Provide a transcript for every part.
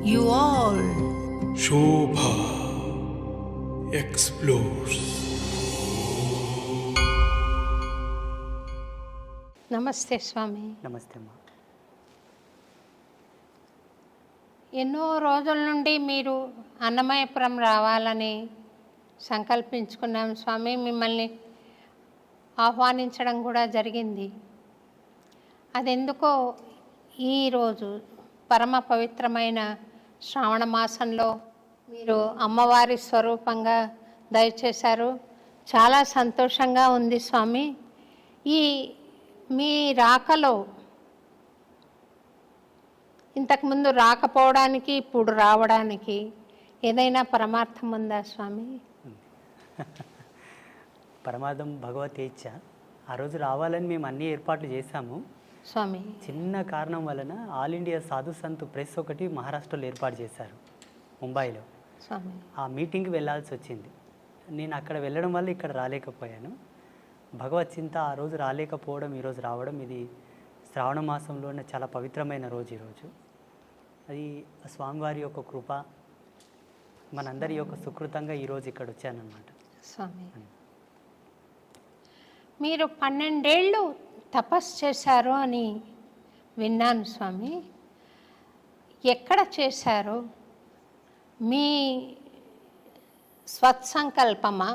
you all. Shobha explores. నమస్తే స్వామి. నమస్తే అమ్మా. ఎన్నో రోజుల నుండి మీరు అన్నమయపురం రావాలని సంకల్పించుకున్నాం స్వామి. మిమ్మల్ని ఆహ్వానించడం కూడా జరిగింది. అదెందుకో ఈరోజు పరమ పవిత్రమైన శ్రావణ మాసంలో మీరు అమ్మవారి స్వరూపంగా దయచేశారు. చాలా సంతోషంగా ఉంది స్వామి. ఈ మీ రాకలో ఇంతకుముందు రాకపోవడానికి ఇప్పుడు రావడానికి ఏదైనా పరమార్థం ఉందా స్వామి? పరమార్థం భగవతేచ్ఛ. ఆ రోజు రావాలని మేము అన్ని ఏర్పాట్లు చేశాము స్వామి. చిన్న కారణం వలన ఆల్ ఇండియా సాధు సంత్ ప్రెస్ ఒకటి మహారాష్ట్రలో ఏర్పాటు చేశారు, ముంబైలో. స్వామి, ఆ మీటింగ్కి వెళ్ళాల్సి వచ్చింది. నేను అక్కడ వెళ్ళడం వల్ల ఇక్కడ రాలేకపోయాను. భగవత్ చింత ఆ రోజు రాలేకపోవడం, ఈరోజు రావడం, ఇది శ్రావణ మాసంలోనే చాలా పవిత్రమైన రోజు ఈరోజు. అది స్వామివారి యొక్క కృప, మనందరి యొక్క సుకృతంగా ఈరోజు ఇక్కడ వచ్చానన్నమాట. స్వామి, మీరు 12 ఏళ్ళు తపస్సు చేశారు అని విన్నాను స్వామి. ఎక్కడ చేశారు? మీ స్వత్సంకల్పమా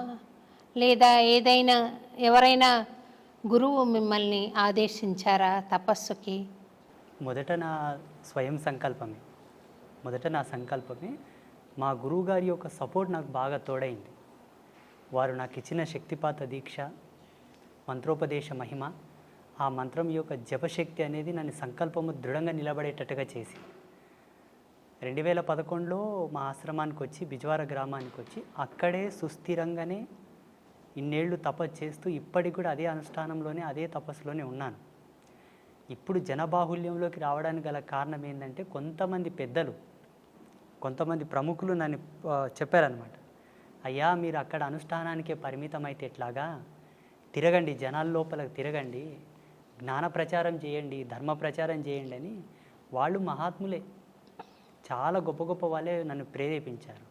లేదా ఏదైనా ఎవరైనా గురువు మిమ్మల్ని ఆదేశించారా తపస్సుకి? మొదట నా స్వయం సంకల్పమే. నా సంకల్పమే. మా గురువుగారి యొక్క సపోర్ట్ నాకు బాగా తోడైంది. వారు నాకు ఇచ్చిన శక్తిపాత దీక్ష, మంత్రోపదేశ మహిమ, ఆ మంత్రం యొక్క జపశక్తి అనేది నన్ను సంకల్పము దృఢంగా నిలబడేటట్టుగా చేసి 2011లో మా ఆశ్రమానికి వచ్చి, బిజ్వార గ్రామానికి వచ్చి, అక్కడే సుస్థిరంగానే ఇన్నేళ్ళు తపస్సు చేస్తూ ఇప్పటికి కూడా అదే అనుష్ఠానంలోనే, అదే తపస్సులోనే ఉన్నాను. ఇప్పుడు జనబాహుల్యంలోకి రావడానికి గల కారణం ఏంటంటే, కొంతమంది పెద్దలు, కొంతమంది ప్రముఖులు నన్ను చెప్పారనమాట. అయ్యా, మీరు అక్కడ అనుష్ఠానానికే పరిమితం అయితే ఎట్లాగా, తిరగండి, జనాల లోపలికి తిరగండి, జ్ఞాన ప్రచారం చేయండి, ధర్మ ప్రచారం చేయండి అని. వాళ్ళు మహాత్ములే, చాలా గొప్ప గొప్ప వాళ్ళే నన్ను ప్రేరేపించారు.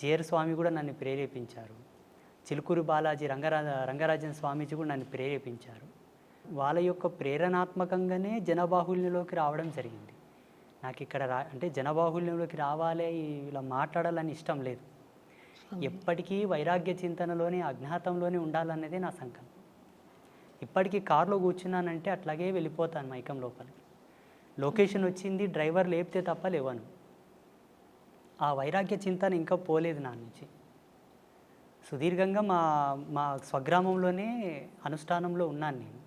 జేర్ స్వామి కూడా నన్ను ప్రేరేపించారు. చిలుకూరు బాలాజీ రంగరాజన్ స్వామీజీ కూడా నన్ను ప్రేరేపించారు. వాళ్ళ యొక్క ప్రేరణాత్మకంగానే జనబాహుల్యంలోకి రావడం జరిగింది. నాకు ఇక్కడ అంటే జనబాహుల్యంలోకి రావాలి, ఇలా మాట్లాడాలని ఇష్టం లేదు. ఎప్పటికీ వైరాగ్య చింతనలోనే, అజ్ఞాతంలోనే ఉండాలన్నదే నా సంకల్పం. ఇప్పటికీ కారులో కూర్చున్నానంటే అట్లాగే వెళ్ళిపోతాను మైకం లోపలికి. లొకేషన్ వచ్చింది, డ్రైవర్ లేపితే తప్ప లేవను. ఆ వైరాగ్య చింతన ఇంకా పోలేదు నా నుంచి. సుదీర్ఘంగా మా స్వగ్రామంలోనే అనుష్ఠానంలో ఉన్నాను నేను.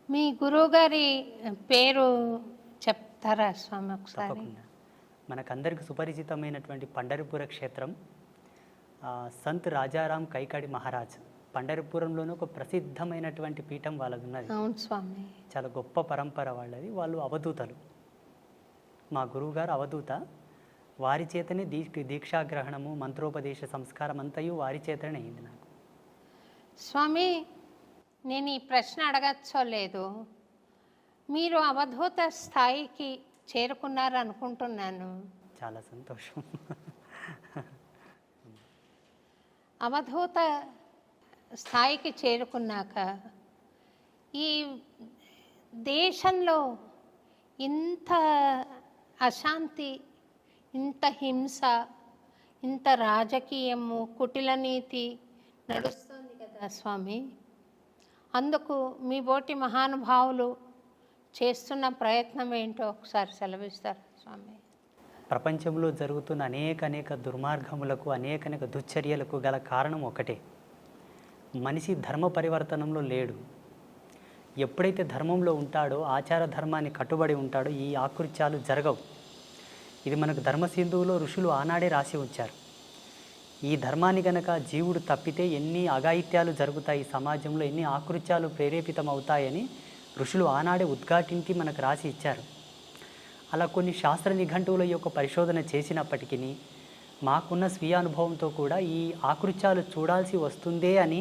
మీ గురువుగారి పేరు చెప్తారా స్వామి ఒకసారి? తప్పకుండా. మనకందరికి సుపరిచితమైనటువంటి పండరిపుర క్షేత్రం, సంత్ రాజారాం కైకాడి మహారాజ్. పండరిపురంలోనే ఒక ప్రసిద్ధమైనటువంటి పీఠం వాళ్ళది ఉన్నది. అవును స్వామి. చాలా గొప్ప పరంపర వాళ్ళది. వాళ్ళు అవధూతలు. మా గురువుగారు అవధూత. వారి చేతనే దీక్షాగ్రహణము, మంత్రోపదేశ సంస్కారం అంతయు వారి చేతనే అయింది నాకు. స్వామి, నేను ఈ ప్రశ్న అడగచ్చో లేదు, మీరు అవధూత స్థాయికి చేరుకున్నారు అనుకుంటున్నాను. చాలా సంతోషం. అవధూత స్థాయికి చేరుకున్నాక ఈ దేశంలో ఇంత అశాంతి, ఇంత హింస, ఇంత రాజకీయము, కుటిల నీతి నడుస్తుంది కదా స్వామి. అందుకు మీ బోటి మహానుభావులు చేస్తున్న ప్రయత్నం ఏంటో ఒకసారి సెలవిస్తారు స్వామి? ప్రపంచంలో జరుగుతున్న అనేక దుర్మార్గములకు, అనేక దుశ్చర్యలకు గల కారణం ఒకటే, మనిషి ధర్మ పరివర్తనంలో లేడు. ఎప్పుడైతే ధర్మంలో ఉంటాడో, ఆచార ధర్మాన్ని కట్టుబడి ఉంటాడో, ఈ ఆకృత్యాలు జరగవు. ఇది మనకు ధర్మసింధువులో ఋషులు ఆనాడే రాసి ఉంచారు. ఈ ధర్మాన్ని గనక జీవుడు తప్పితే ఎన్ని అఘాయిత్యాలు జరుగుతాయి సమాజంలో, ఎన్ని ఆకృత్యాలు ప్రేరేపితం అవుతాయని ఋషులు ఆనాడే ఉద్ఘాటించి మనకు రాసి ఇచ్చారు. అలా కొన్ని శాస్త్ర నిఘంటువుల యొక్క పరిశోధన చేసినప్పటికీ మాకున్న స్వీయ అనుభవంతో కూడా ఈ ఆకృత్యాలు చూడాల్సి వస్తుందే అని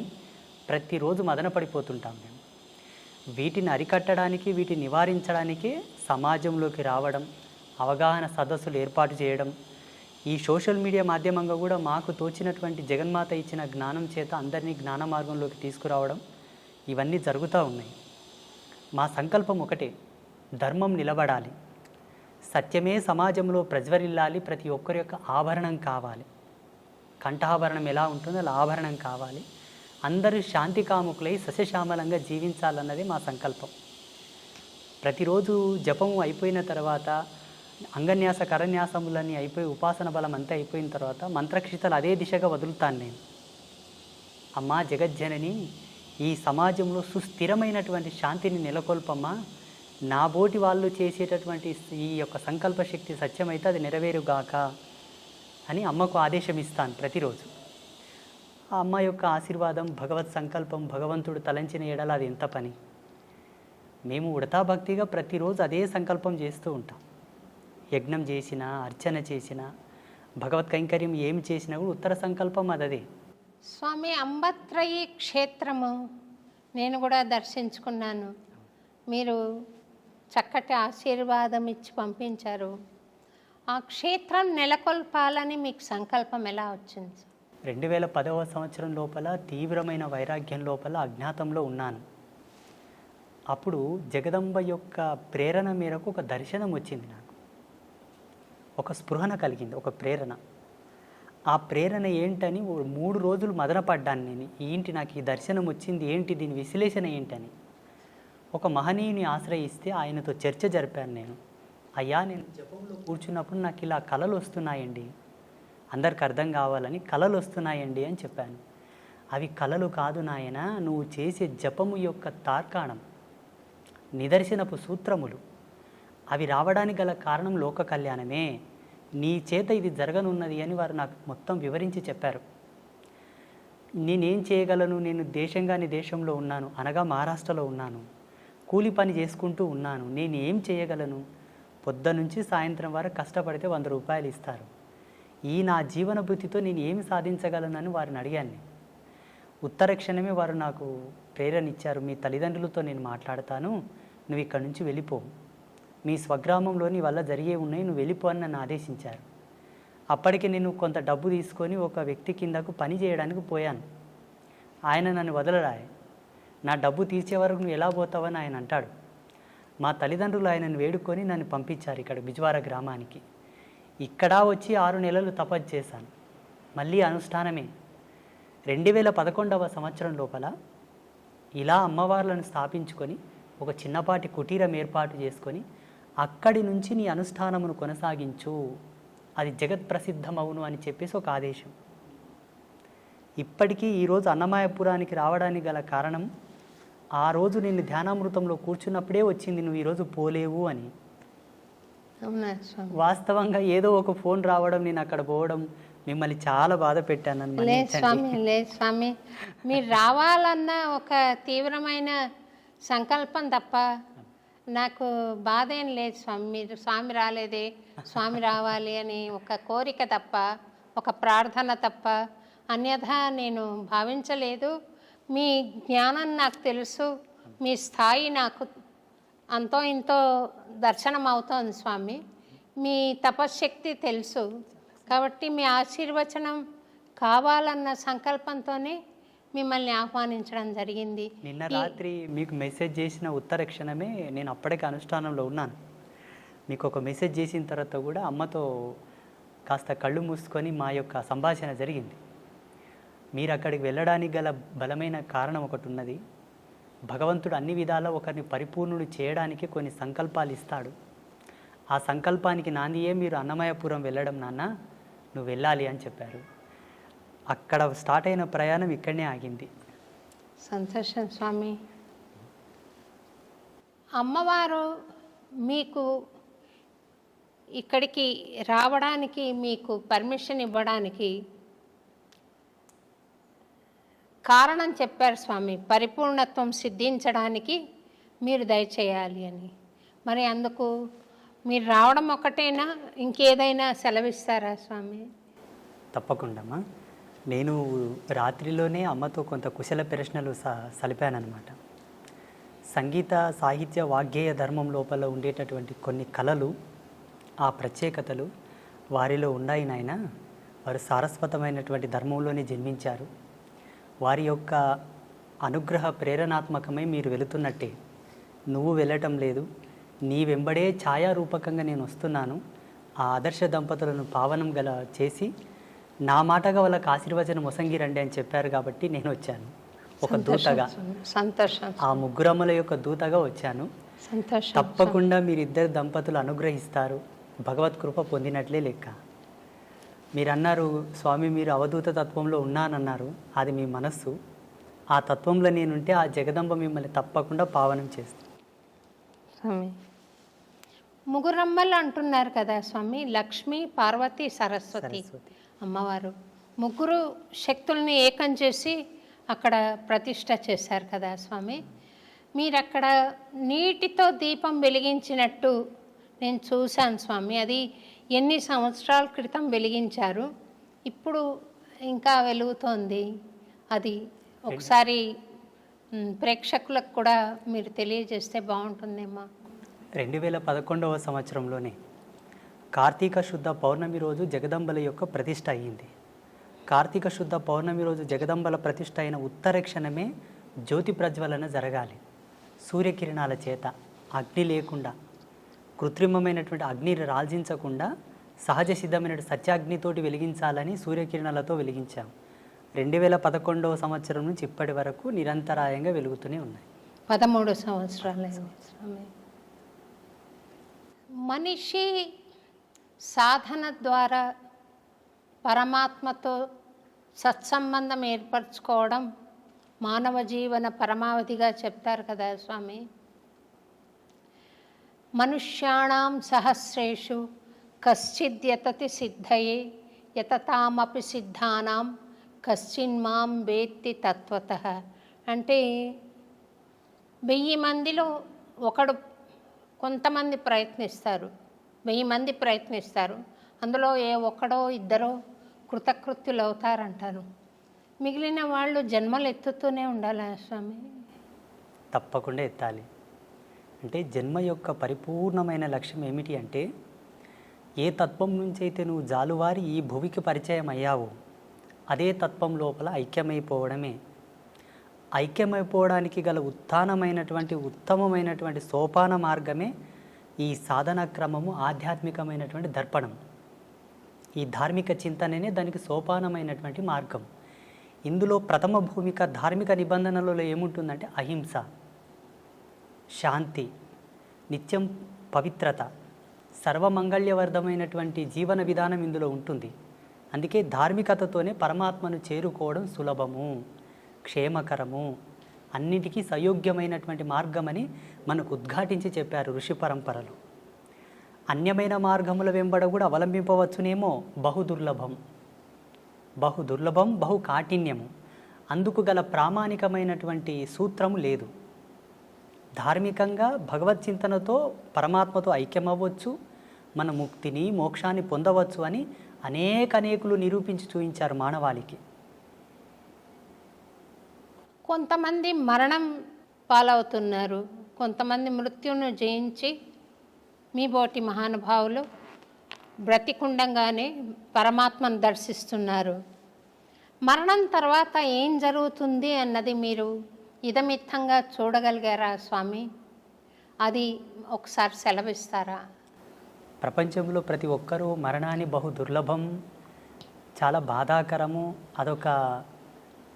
ప్రతిరోజు మదనపడిపోతుంటాం మేము. వీటిని అరికట్టడానికి, వీటిని నివారించడానికి సమాజంలోకి రావడం, అవగాహన సదస్సులు ఏర్పాటు చేయడం, ఈ సోషల్ మీడియా మాధ్యమంగా కూడా మాకు తోచినటువంటి జగన్మాత ఇచ్చిన జ్ఞానం చేత అందరినీ జ్ఞాన మార్గంలోకి తీసుకురావడం ఇవన్నీ జరుగుతూ ఉన్నాయి. మా సంకల్పం ఒకటే, ధర్మం నిలబడాలి, సత్యమే సమాజంలో ప్రజ్వరిల్లాలి, ప్రతి ఒక్కరి యొక్క ఆభరణం కావాలి. కంఠాభరణం ఎలా ఉంటుందో అలా ఆభరణం కావాలి, అందరూ శాంతి కాముకులై సస్యశ్యామలంగా జీవించాలన్నది మా సంకల్పం. ప్రతిరోజు జపము అయిపోయిన తర్వాత అంగన్యాస కరన్యాసములన్నీ అయిపోయి ఉపాసన బలం అంతా అయిపోయిన తర్వాత మంత్రక్షితలు అదే దిశగా వదులుతాను నేను. అమ్మా జగజ్జనని, ఈ సమాజంలో సుస్థిరమైనటువంటి శాంతిని నెలకొల్పమ్మా, నా బోటి వాళ్ళు చేసేటటువంటి ఈ యొక్క సంకల్ప శక్తి సత్యమైతే అది నెరవేరుగాక అని అమ్మకు ఆదేశం ఇస్తాను ప్రతిరోజు. ఆ అమ్మ యొక్క ఆశీర్వాదం, భగవత్ సంకల్పం, భగవంతుడు తలంచిన ఎడల అది ఎంత పని. మేము ఉడతా భక్తిగా ప్రతిరోజు అదే సంకల్పం చేస్తూ ఉంటాం. యజ్ఞం చేసినా, అర్చన చేసినా, భగవత్ కైంకర్యం ఏమి చేసినా కూడా ఉత్తర సంకల్పం అదే. స్వామి, అంబత్రయి క్షేత్రము నేను కూడా దర్శించుకున్నాను. మీరు చక్కటి ఆశీర్వాదం ఇచ్చి పంపించారు. ఆ క్షేత్రం నెలకొల్పాలని మీకు సంకల్పం ఎలా వచ్చింది? 2010వ సంవత్సరం లోపల తీవ్రమైన వైరాగ్యం లోపల అజ్ఞాతంలో ఉన్నాను. అప్పుడు జగదంబ యొక్క ప్రేరణ మేరకు ఒక దర్శనం వచ్చింది నాకు. ఒక స్పృహణ కలిగింది, ఒక ప్రేరణ. ఆ ప్రేరణ ఏంటని 3 రోజులు మదనపడ్డాను నేను. ఏంటి నాకు ఈ దర్శనం వచ్చింది, ఏంటి దీని విశ్లేషణ ఏంటని. ఒక మహనీయుని ఆశ్రయిస్తే ఆయనతో చర్చ జరిపాను నేను. అయ్యా, నేను జపంలో కూర్చున్నప్పుడు నాకు ఇలా కళలు వస్తున్నాయండి, అందరికి అర్థం కావాలని కళలు వస్తున్నాయండి అని చెప్పాను. అవి కళలు కాదు నాయన, నువ్వు చేసే జపము యొక్క తార్కాణం, నిదర్శనపు సూత్రములు. అవి రావడానికి గల కారణం లోక కళ్యాణమే. నీ చేత ఇది జరగనున్నది అని వారు నాకు మొత్తం వివరించి చెప్పారు. నేనేం చేయగలను? నేను దేశంగాని దేశంలో ఉన్నాను, అనగా మహారాష్ట్రలో ఉన్నాను. కూలి పని చేసుకుంటూ ఉన్నాను. నేను ఏం చేయగలను? పొద్దునుంచి సాయంత్రం వరకు కష్టపడితే 100 రూపాయలు ఇస్తారు. ఈ నా జీవన భృతితో నేను ఏమి సాధించగలనని వారిని అడిగాను. ఉత్తర క్షణమే వారు నాకు ప్రేరణ ఇచ్చారు. మీ తల్లిదండ్రులతో నేను మాట్లాడతాను, నువ్వు ఇక్కడి నుంచి వెళ్ళిపో, మీ స్వగ్రామంలో నీ వల్ల జరిగే ఉన్నాయి, నువ్వు వెళ్ళిపో అని నన్ను ఆదేశించారు. అప్పటికి నేను కొంత డబ్బు తీసుకొని ఒక వ్యక్తి కిందకు పని చేయడానికి పోయాను. ఆయన నన్ను వదలరాయి. నా డబ్బు తీర్చే వరకు నువ్వు ఎలా పోతావని ఆయన అంటాడు. మా తల్లిదండ్రులు ఆయనను వేడుకొని నన్ను పంపించారు ఇక్కడ బిజ్వార గ్రామానికి. ఇక్కడ వచ్చి 6 నెలలు తపస్సు చేశాను. మళ్ళీ అనుష్ఠానమే. 2011వ సంవత్సరం లోపల ఇలా అమ్మవార్లను స్థాపించుకొని ఒక చిన్నపాటి కుటీరం ఏర్పాటు చేసుకొని అక్కడి నుంచి నీ అనుష్ఠానమును కొనసాగించు, అది జగత్ ప్రసిద్ధమవును అని చెప్పేసి ఒక ఆదేశం. ఇప్పటికీ ఈరోజు అన్నమయపురానికి రావడానికి గల కారణం, ఆ రోజు నేను ధ్యానామృతంలో కూర్చున్నప్పుడే వచ్చింది, నువ్వు ఈరోజు పోలేవు అని. వాస్తవంగా ఏదో ఒక ఫోన్ రావడం, నేను అక్కడ పోవడం, మిమ్మల్ని చాలా బాధ పెట్టాను. లేదు స్వామి, మీరు రావాలన్న ఒక తీవ్రమైన సంకల్పం తప్ప నాకు బాధ ఏం లేదు స్వామి. మీరు స్వామి రాలేదే, స్వామి రావాలి అని ఒక కోరిక తప్ప, ఒక ప్రార్థన తప్ప అన్యథా నేను భావించలేదు. మీ జ్ఞానం నాకు తెలుసు, మీ స్థాయి నాకు అంతో ఇంతో దర్శనం అవుతోంది స్వామి. మీ తపశ్శక్తి తెలుసు కాబట్టి మీ ఆశీర్వచనం కావాలన్న సంకల్పంతోనే మిమ్మల్ని ఆహ్వానించడం జరిగింది. నిన్న రాత్రి మీకు మెసేజ్ చేసిన ఉత్తర క్షణమే నేను అప్పటికే అనుష్ఠానంలో ఉన్నాను. మీకు ఒక మెసేజ్ చేసిన తర్వాత కూడా అమ్మతో కాస్త కళ్ళు మూసుకొని మా యొక్క సంభాషణ జరిగింది. మీరు అక్కడికి వెళ్ళడానికి గల బలమైన కారణం ఒకటి ఉన్నది. భగవంతుడు అన్ని విధాలా ఒకరిని పరిపూర్ణుడు చేయడానికి కొన్ని సంకల్పాలు ఇస్తాడు. ఆ సంకల్పానికి నాందియే మీరు అన్నమయపురం వెళ్ళడం నాన్న, నువ్వు వెళ్ళాలి అని చెప్పారు. అక్కడ స్టార్ట్ అయిన ప్రయాణం ఇక్కడనే ఆగింది. సంతోషం స్వామి. అమ్మవారు మీకు ఇక్కడికి రావడానికి మీకు పర్మిషన్ ఇవ్వడానికి కారణం చెప్పారు స్వామి. పరిపూర్ణత్వం సిద్ధించడానికి మీరు దయచేయాలి అని. మరి అందుకు మీరు రావడం ఒకటేనా, ఇంకేదైనా సెలవిస్తారా స్వామి? తప్పకుండా. నేను రాత్రిలోనే అమ్మతో కొంత కుశల ప్రశ్నలు సలిపానమాట. సంగీత సాహిత్య వాగ్గేయ ధర్మం లోపల ఉండేటటువంటి కొన్ని కళలు, ఆ ప్రత్యేకతలు వారిలో ఉన్నాయి నాయన. వారు సారస్వతమైనటువంటి ధర్మంలోనే జన్మించారు. వారి యొక్క అనుగ్రహ ప్రేరణాత్మకమై మీరు వెళుతున్నట్టే నువ్వు వెళ్ళటం లేదు. నీ వెంబడే ఛాయారూపకంగా నేను వస్తున్నాను. ఆ ఆదర్శ దంపతులను పావనం గల చేసి నా మాటగా వాళ్ళకి ఆశీర్వచనం మొసంగిరండి అని చెప్పారు కాబట్టి నేను వచ్చాను. ఒక దూతగా, సంతోషం. ఆ ముగ్గురమ్మల యొక్క దూతగా వచ్చాను. సంతోషం. తప్పకుండా మీరిద్దరు దంపతులు అనుగ్రహిస్తారు. భగవత్ కృప పొందినట్లే లెక్క. మీరు అన్నారు స్వామి, మీరు అవధూత తత్వంలో ఉన్నానన్నారు. అది మీ మనస్సు. ఆ తత్వంలో నేనుంటే ఆ జగదంబ మిమ్మల్ని తప్పకుండా పావనం చేస్తుంది. స్వామి, ముగ్గురమ్మలు అంటున్నారు కదా స్వామి, లక్ష్మి, పార్వతి, సరస్వతి అమ్మవారు. ముగ్గురు శక్తుల్ని ఏకం చేసి అక్కడ ప్రతిష్ట చేశారు కదా స్వామి. మీరు అక్కడ నీటితో దీపం వెలిగించినట్టు నేను చూశాను స్వామి. అది ఎన్ని సంవత్సరాల క్రితం వెలిగించారు, ఇప్పుడు ఇంకా వెలుగుతోంది. అది ఒకసారి ప్రేక్షకులకు కూడా మీరు తెలియజేస్తే బాగుంటుందేమో. 2011వ సంవత్సరంలోనే కార్తీక శుద్ధ పౌర్ణమి రోజు జగదంబల యొక్క ప్రతిష్ట అయ్యింది. కార్తీక శుద్ధ పౌర్ణమి రోజు జగదంబల ప్రతిష్ట అయిన ఉత్తర క్షణమే జ్యోతి ప్రజ్వలన జరగాలి. సూర్యకిరణాల చేత, అగ్ని లేకుండా, కృత్రిమమైనటువంటి అగ్నిని రాల్జించకుండా సహజ సిద్ధమైన సత్యాగ్నితోటి వెలిగించాలని సూర్యకిరణాలతో వెలిగించాం. 2011వ సంవత్సరం నుంచి ఇప్పటి వరకు నిరంతరాయంగా వెలుగుతూనే ఉన్నాయి. 13 సంవత్సరాలు స్వామి. మనిషి సాధన ద్వారా పరమాత్మతో సత్సంబంధం ఏర్పరచుకోవడం మానవ జీవన పరమావధిగా చెప్తారు కదా స్వామి. మనుష్యాణం సహస్రేషు కశ్చిద్యతతి సిద్ధయే యతతామపి సిద్ధానాం కశ్చిన్మాం వేత్తి తత్వతః. అంటే 1000 మందిలో ఒకడు, కొంతమంది ప్రయత్నిస్తారు, 1000 మంది ప్రయత్నిస్తారు, అందులో ఏ ఒక్కడో ఇద్దరో కృతకృత్యులు అవుతారంటారు. మిగిలిన వాళ్ళు జన్మలు ఎత్తుతూనే ఉండాలి స్వామి. తప్పకుండా ఎత్తాలి. అంటే జన్మ యొక్క పరిపూర్ణమైన లక్ష్యం ఏమిటి అంటే, ఏ తత్వం నుంచి అయితే నువ్వు జాలువారి ఈ భువికి పరిచయం అయ్యావో అదే తత్వం లోపల ఐక్యమైపోవడమే. ఐక్యమైపోవడానికి గల ఉత్తమమైనటువంటి సోపాన మార్గమే ఈ సాధన క్రమము, ఆధ్యాత్మికమైనటువంటి దర్పణం. ఈ ధార్మిక చింతననే దానికి సోపానమైనటువంటి మార్గం. ఇందులో ప్రథమ భూమిక ధార్మిక నిబంధనలలో ఏముంటుందంటే అహింస, శాంతి, నిత్యం పవిత్రత, సర్వమంగళ్యవర్ధమైనటువంటి జీవన విధానం ఇందులో ఉంటుంది. అందుకే ధార్మికతతోనే పరమాత్మను చేరుకోవడం సులభము, క్షేమకరము, అన్నిటికీ సయోగ్యమైనటువంటి మార్గమని మనకు ఉద్ఘాటించి చెప్పారు ఋషి పరంపరలు. అన్యమైన మార్గముల వెంబడ కూడా అవలంబింపవచ్చునేమో, బహుదుర్లభం, బహు కాఠిన్యము. అందుకు గల ప్రామాణికమైనటువంటి సూత్రము లేదు. ధార్మికంగా భగవత్ చింతనతో పరమాత్మతో ఐక్యమవ్వచ్చు, మన ముక్తిని, మోక్షాన్ని పొందవచ్చు అని అనేకులు నిరూపించి చూపించారు మానవాళికి. కొంతమంది మరణం పాలవుతున్నారు, కొంతమంది మృత్యువును జయించి మీ బోటి మహానుభావులు బ్రతికుండంగానే పరమాత్మను దర్శిస్తున్నారు. మరణం తర్వాత ఏం జరుగుతుంది అన్నది మీరు ఇదమిత్తంగా చూడగలిగారా స్వామి? అది ఒకసారి సెలవిస్తారా? ప్రపంచంలో ప్రతి ఒక్కరూ మరణాన్ని బహుదుర్లభం, చాలా బాధాకరము, అదొక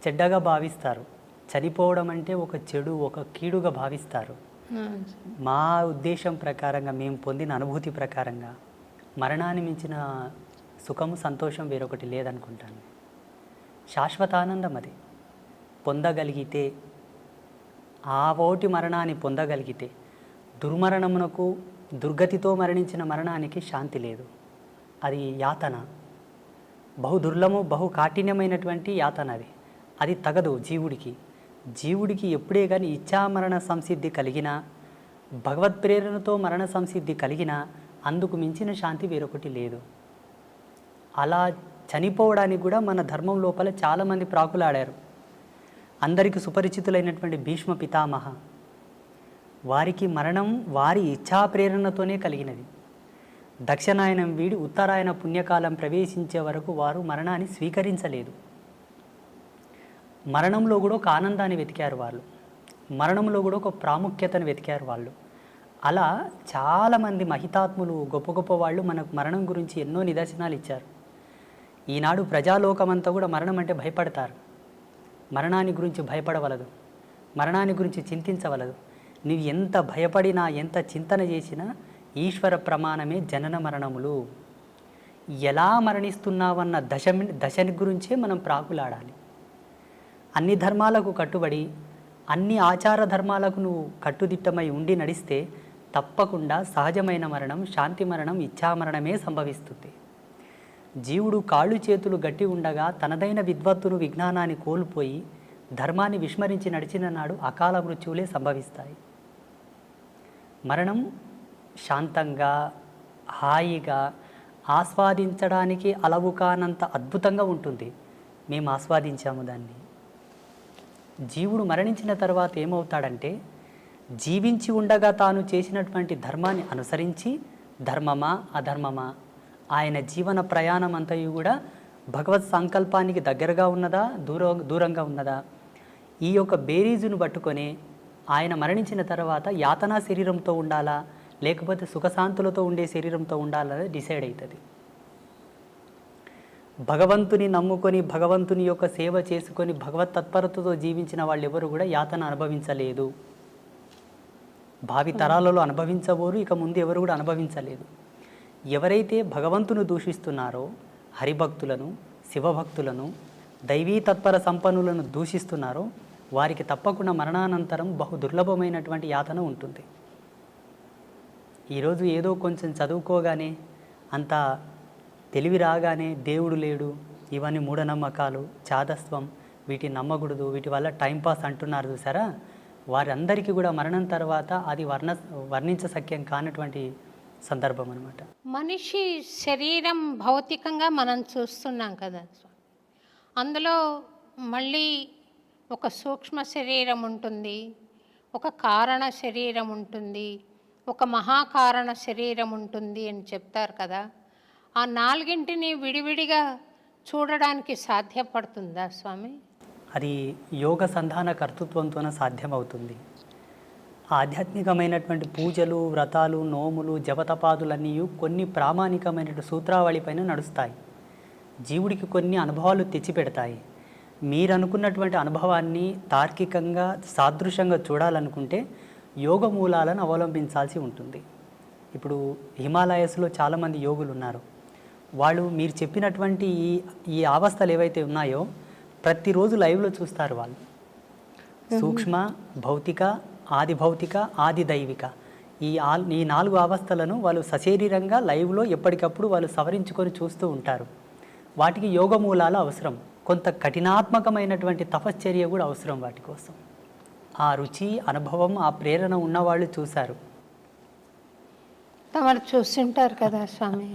చెడ్డగా భావిస్తారు. చనిపోవడం అంటే ఒక చెడు, ఒక కీడుగా భావిస్తారు. మా ఉద్దేశం ప్రకారంగా, మేము పొందిన అనుభూతి ప్రకారంగా మరణాన్ని మించిన సుఖము, సంతోషం వేరొకటి లేదనుకుంటాను. శాశ్వతానందం అది పొందగలిగితే, ఆ ఓటి మరణాన్ని పొందగలిగితే, దుర్మరణమునకు, దుర్గతితో మరణించిన మరణానికి శాంతి లేదు. అది యాతన, బహుదుర్లభము, బహు కాఠిన్యమైనటువంటి యాతన. అది తగదు జీవుడికి ఎప్పుడే కానీ ఇచ్ఛామరణ సంసిద్ధి కలిగినా, భగవత్ ప్రేరణతో మరణ సంసిద్ధి కలిగినా అందుకు మించిన శాంతి వేరొకటి లేదు. అలా చనిపోవడానికి కూడా మన ధర్మం లోపల చాలామంది ప్రాకులాడారు. అందరికీ సుపరిచితులైనటువంటి భీష్మ పితామహ, వారికి మరణం వారి ఇచ్ఛా ప్రేరణతోనే కలిగినది. దక్షిణాయనం వీడి ఉత్తరాయణ పుణ్యకాలం ప్రవేశించే వరకు వారు మరణాన్ని స్వీకరించలేదు. మరణంలో కూడా ఒక ఆనందాన్ని వెతికారు వాళ్ళు, మరణంలో కూడా ఒక ప్రాముఖ్యతను వెతికారు వాళ్ళు. అలా చాలామంది మహితాత్ములు, గొప్ప గొప్ప వాళ్ళు మనకు మరణం గురించి ఎన్నో నిదర్శనాలు ఇచ్చారు. ఈనాడు ప్రజాలోకమంతా కూడా మరణం అంటే భయపడతారు. మరణాన్ని గురించి భయపడవలదు, మరణాన్ని గురించి చింతించవలదు. నువ్వు ఎంత భయపడినా, ఎంత చింతన చేసినా ఈశ్వర ప్రమాణమే జనన మరణములు. ఎలా మరణిస్తున్నావన్న దశని గురించే మనం ప్రాకులాడాలి. అన్ని ధర్మాలకు కట్టుబడి, అన్ని ఆచార ధర్మాలకు నువ్వు కట్టుదిట్టమై ఉండి నడిస్తే తప్పకుండా సహజమైన మరణం, శాంతి మరణం, ఇచ్ఛామరణమే సంభవిస్తుంది. జీవుడు కాళ్ళు చేతులు గట్టి ఉండగా తనదైన విద్వత్తును, విజ్ఞానాన్ని కోల్పోయి ధర్మాన్ని విస్మరించి నడిచిన నాడు అకాల మృత్యువులే సంభవిస్తాయి. మరణం శాంతంగా, హాయిగా, ఆస్వాదించడానికి అలవు కానంత అద్భుతంగా ఉంటుంది. మేము ఆస్వాదించాము దాన్ని. జీవుడు మరణించిన తర్వాత ఏమవుతాడంటే, జీవించి ఉండగా తాను చేసినటువంటి ధర్మాన్ని అనుసరించి ధర్మమా అధర్మమా, ఆయన జీవన ప్రయాణం అంతయు కూడా భగవత్ సంకల్పానికి దగ్గరగా ఉన్నదా, దూరంగా ఉన్నదా, ఈ యొక్క బేరీజును పట్టుకొని ఆయన మరణించిన తర్వాత యాతనా శరీరంతో ఉండాలా, లేకపోతే సుఖశాంతులతో ఉండే శరీరంతో ఉండాలని డిసైడ్ అవుతుంది. భగవంతుని నమ్ముకొని, భగవంతుని యొక్క సేవ చేసుకొని, భగవత్ తత్పరతతో జీవించిన వాళ్ళు ఎవరు కూడా యాతన అనుభవించలేదు. భావి తరాలలో అనుభవించబోరు, ఇక ముందు ఎవరు కూడా అనుభవించలేదు. ఎవరైతే భగవంతును దూషిస్తున్నారో, హరిభక్తులను, శివభక్తులను, దైవీ తత్పర సంపన్నులను దూషిస్తున్నారో వారికి తప్పకుండా మరణానంతరం బహు దుర్లభమైనటువంటి యాతన ఉంటుంది. ఈరోజు ఏదో కొంచెం చదువుకోగానే, అంత తెలివి రాగానే దేవుడు లేడు, ఇవన్నీ మూఢనమ్మకాలు, చాదస్వం, వీటిని నమ్మకూడదు, వీటి వల్ల టైంపాస్ అంటున్నారు చూసారా, వారందరికీ కూడా మరణం తర్వాత అది వర్ణించశక్యం కానటువంటి సందర్భం అన్నమాట. మనిషి శరీరం భౌతికంగా మనం చూస్తున్నాం కదా, అందులో మళ్ళీ ఒక సూక్ష్మ శరీరం ఉంటుంది, ఒక కారణ శరీరం ఉంటుంది, ఒక మహాకారణ శరీరం ఉంటుంది అని చెప్తారు కదా. ఆ నాలుగింటిని విడివిడిగా చూడడానికి సాధ్యపడుతుందా స్వామి? అది యోగ సంధాన కర్తృత్వంతోనే సాధ్యమవుతుంది. ఆధ్యాత్మికమైనటువంటి పూజలు, వ్రతాలు, నోములు, జపతపాదులన్నీ కొన్ని ప్రామాణికమైనటువంటి సూత్రావళిపైన నడుస్తాయి. జీవుడికి కొన్ని అనుభవాలు తెచ్చిపెడతాయి. మీరు అనుకున్నటువంటి అనుభవాన్ని తార్కికంగా, సాదృశ్యంగా చూడాలనుకుంటే యోగ మూలాలను అవలంబించాల్సి ఉంటుంది. ఇప్పుడు హిమాలయస్లో చాలామంది యోగులు ఉన్నారు. వాళ్ళు మీరు చెప్పినటువంటి ఈ అవస్థలు ఏవైతే ఉన్నాయో ప్రతిరోజు లైవ్లో చూస్తారు. వాళ్ళు సూక్ష్మ, భౌతిక, ఆది భౌతిక, ఆది దైవిక, ఈ నాలుగు అవస్థలను వాళ్ళు సశరీరంగా లైవ్లో ఎప్పటికప్పుడు వాళ్ళు సవరించుకొని చూస్తూ ఉంటారు. వాటికి యోగ మూలాలు అవసరం, కొంత కఠినాత్మకమైనటువంటి తపశ్చర్య కూడా అవసరం వాటి కోసం. ఆ రుచి, అనుభవం, ఆ ప్రేరణ ఉన్నవాళ్ళు చూశారు. తమరు చూస్తుంటారు కదా స్వామి.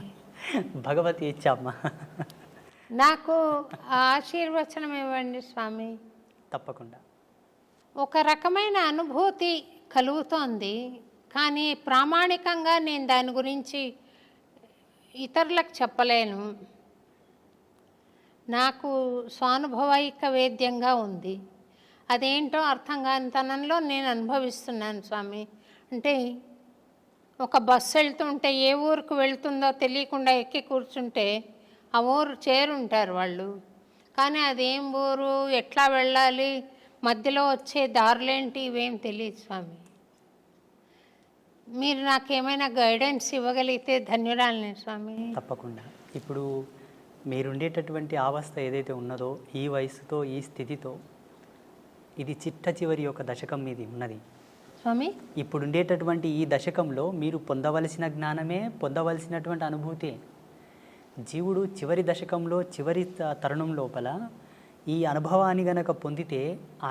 భగవతి ఇచ్చామ్మా. నాకు ఆశీర్వచనం ఇవ్వండి స్వామి. తప్పకుండా. ఒక రకమైన అనుభూతి కలుగుతోంది, కానీ ప్రామాణికంగా నేను దాని గురించి ఇతరులకు చెప్పలేను. నాకు స్వానుభవైక వేద్యంగా ఉంది. అదేంటో అర్థం కాని తనంలో నేను అనుభవిస్తున్నాను స్వామి. అంటే ఒక బస్సు వెళ్తుంటే ఏ ఊరికి వెళ్తుందో తెలియకుండా ఎక్కి కూర్చుంటే ఆ ఊరు చేరుంటారు వాళ్ళు, కానీ అదేం ఊరు, ఎట్లా వెళ్ళాలి, మధ్యలో వచ్చే దారులేంటి, ఇవేం తెలియదు స్వామి. మీరు నాకేమైనా గైడెన్స్ ఇవ్వగలిగితే ధన్యురాలిని స్వామి. తప్పకుండా. ఇప్పుడు మీరుండేటటువంటి అవస్థ ఏదైతే ఉన్నదో, ఈ వయసుతో, ఈ స్థితితో, ఇది చిట్ట చివరి యొక్క దశకం మీది ఉన్నది స్వామి. ఇప్పుడు ఉండేటటువంటి ఈ దశకంలో మీరు పొందవలసిన జ్ఞానమే, పొందవలసినటువంటి అనుభూతే. జీవుడు చివరి దశకంలో, చివరి తరుణం లోపల ఈ అనుభవాన్ని గనక పొందితే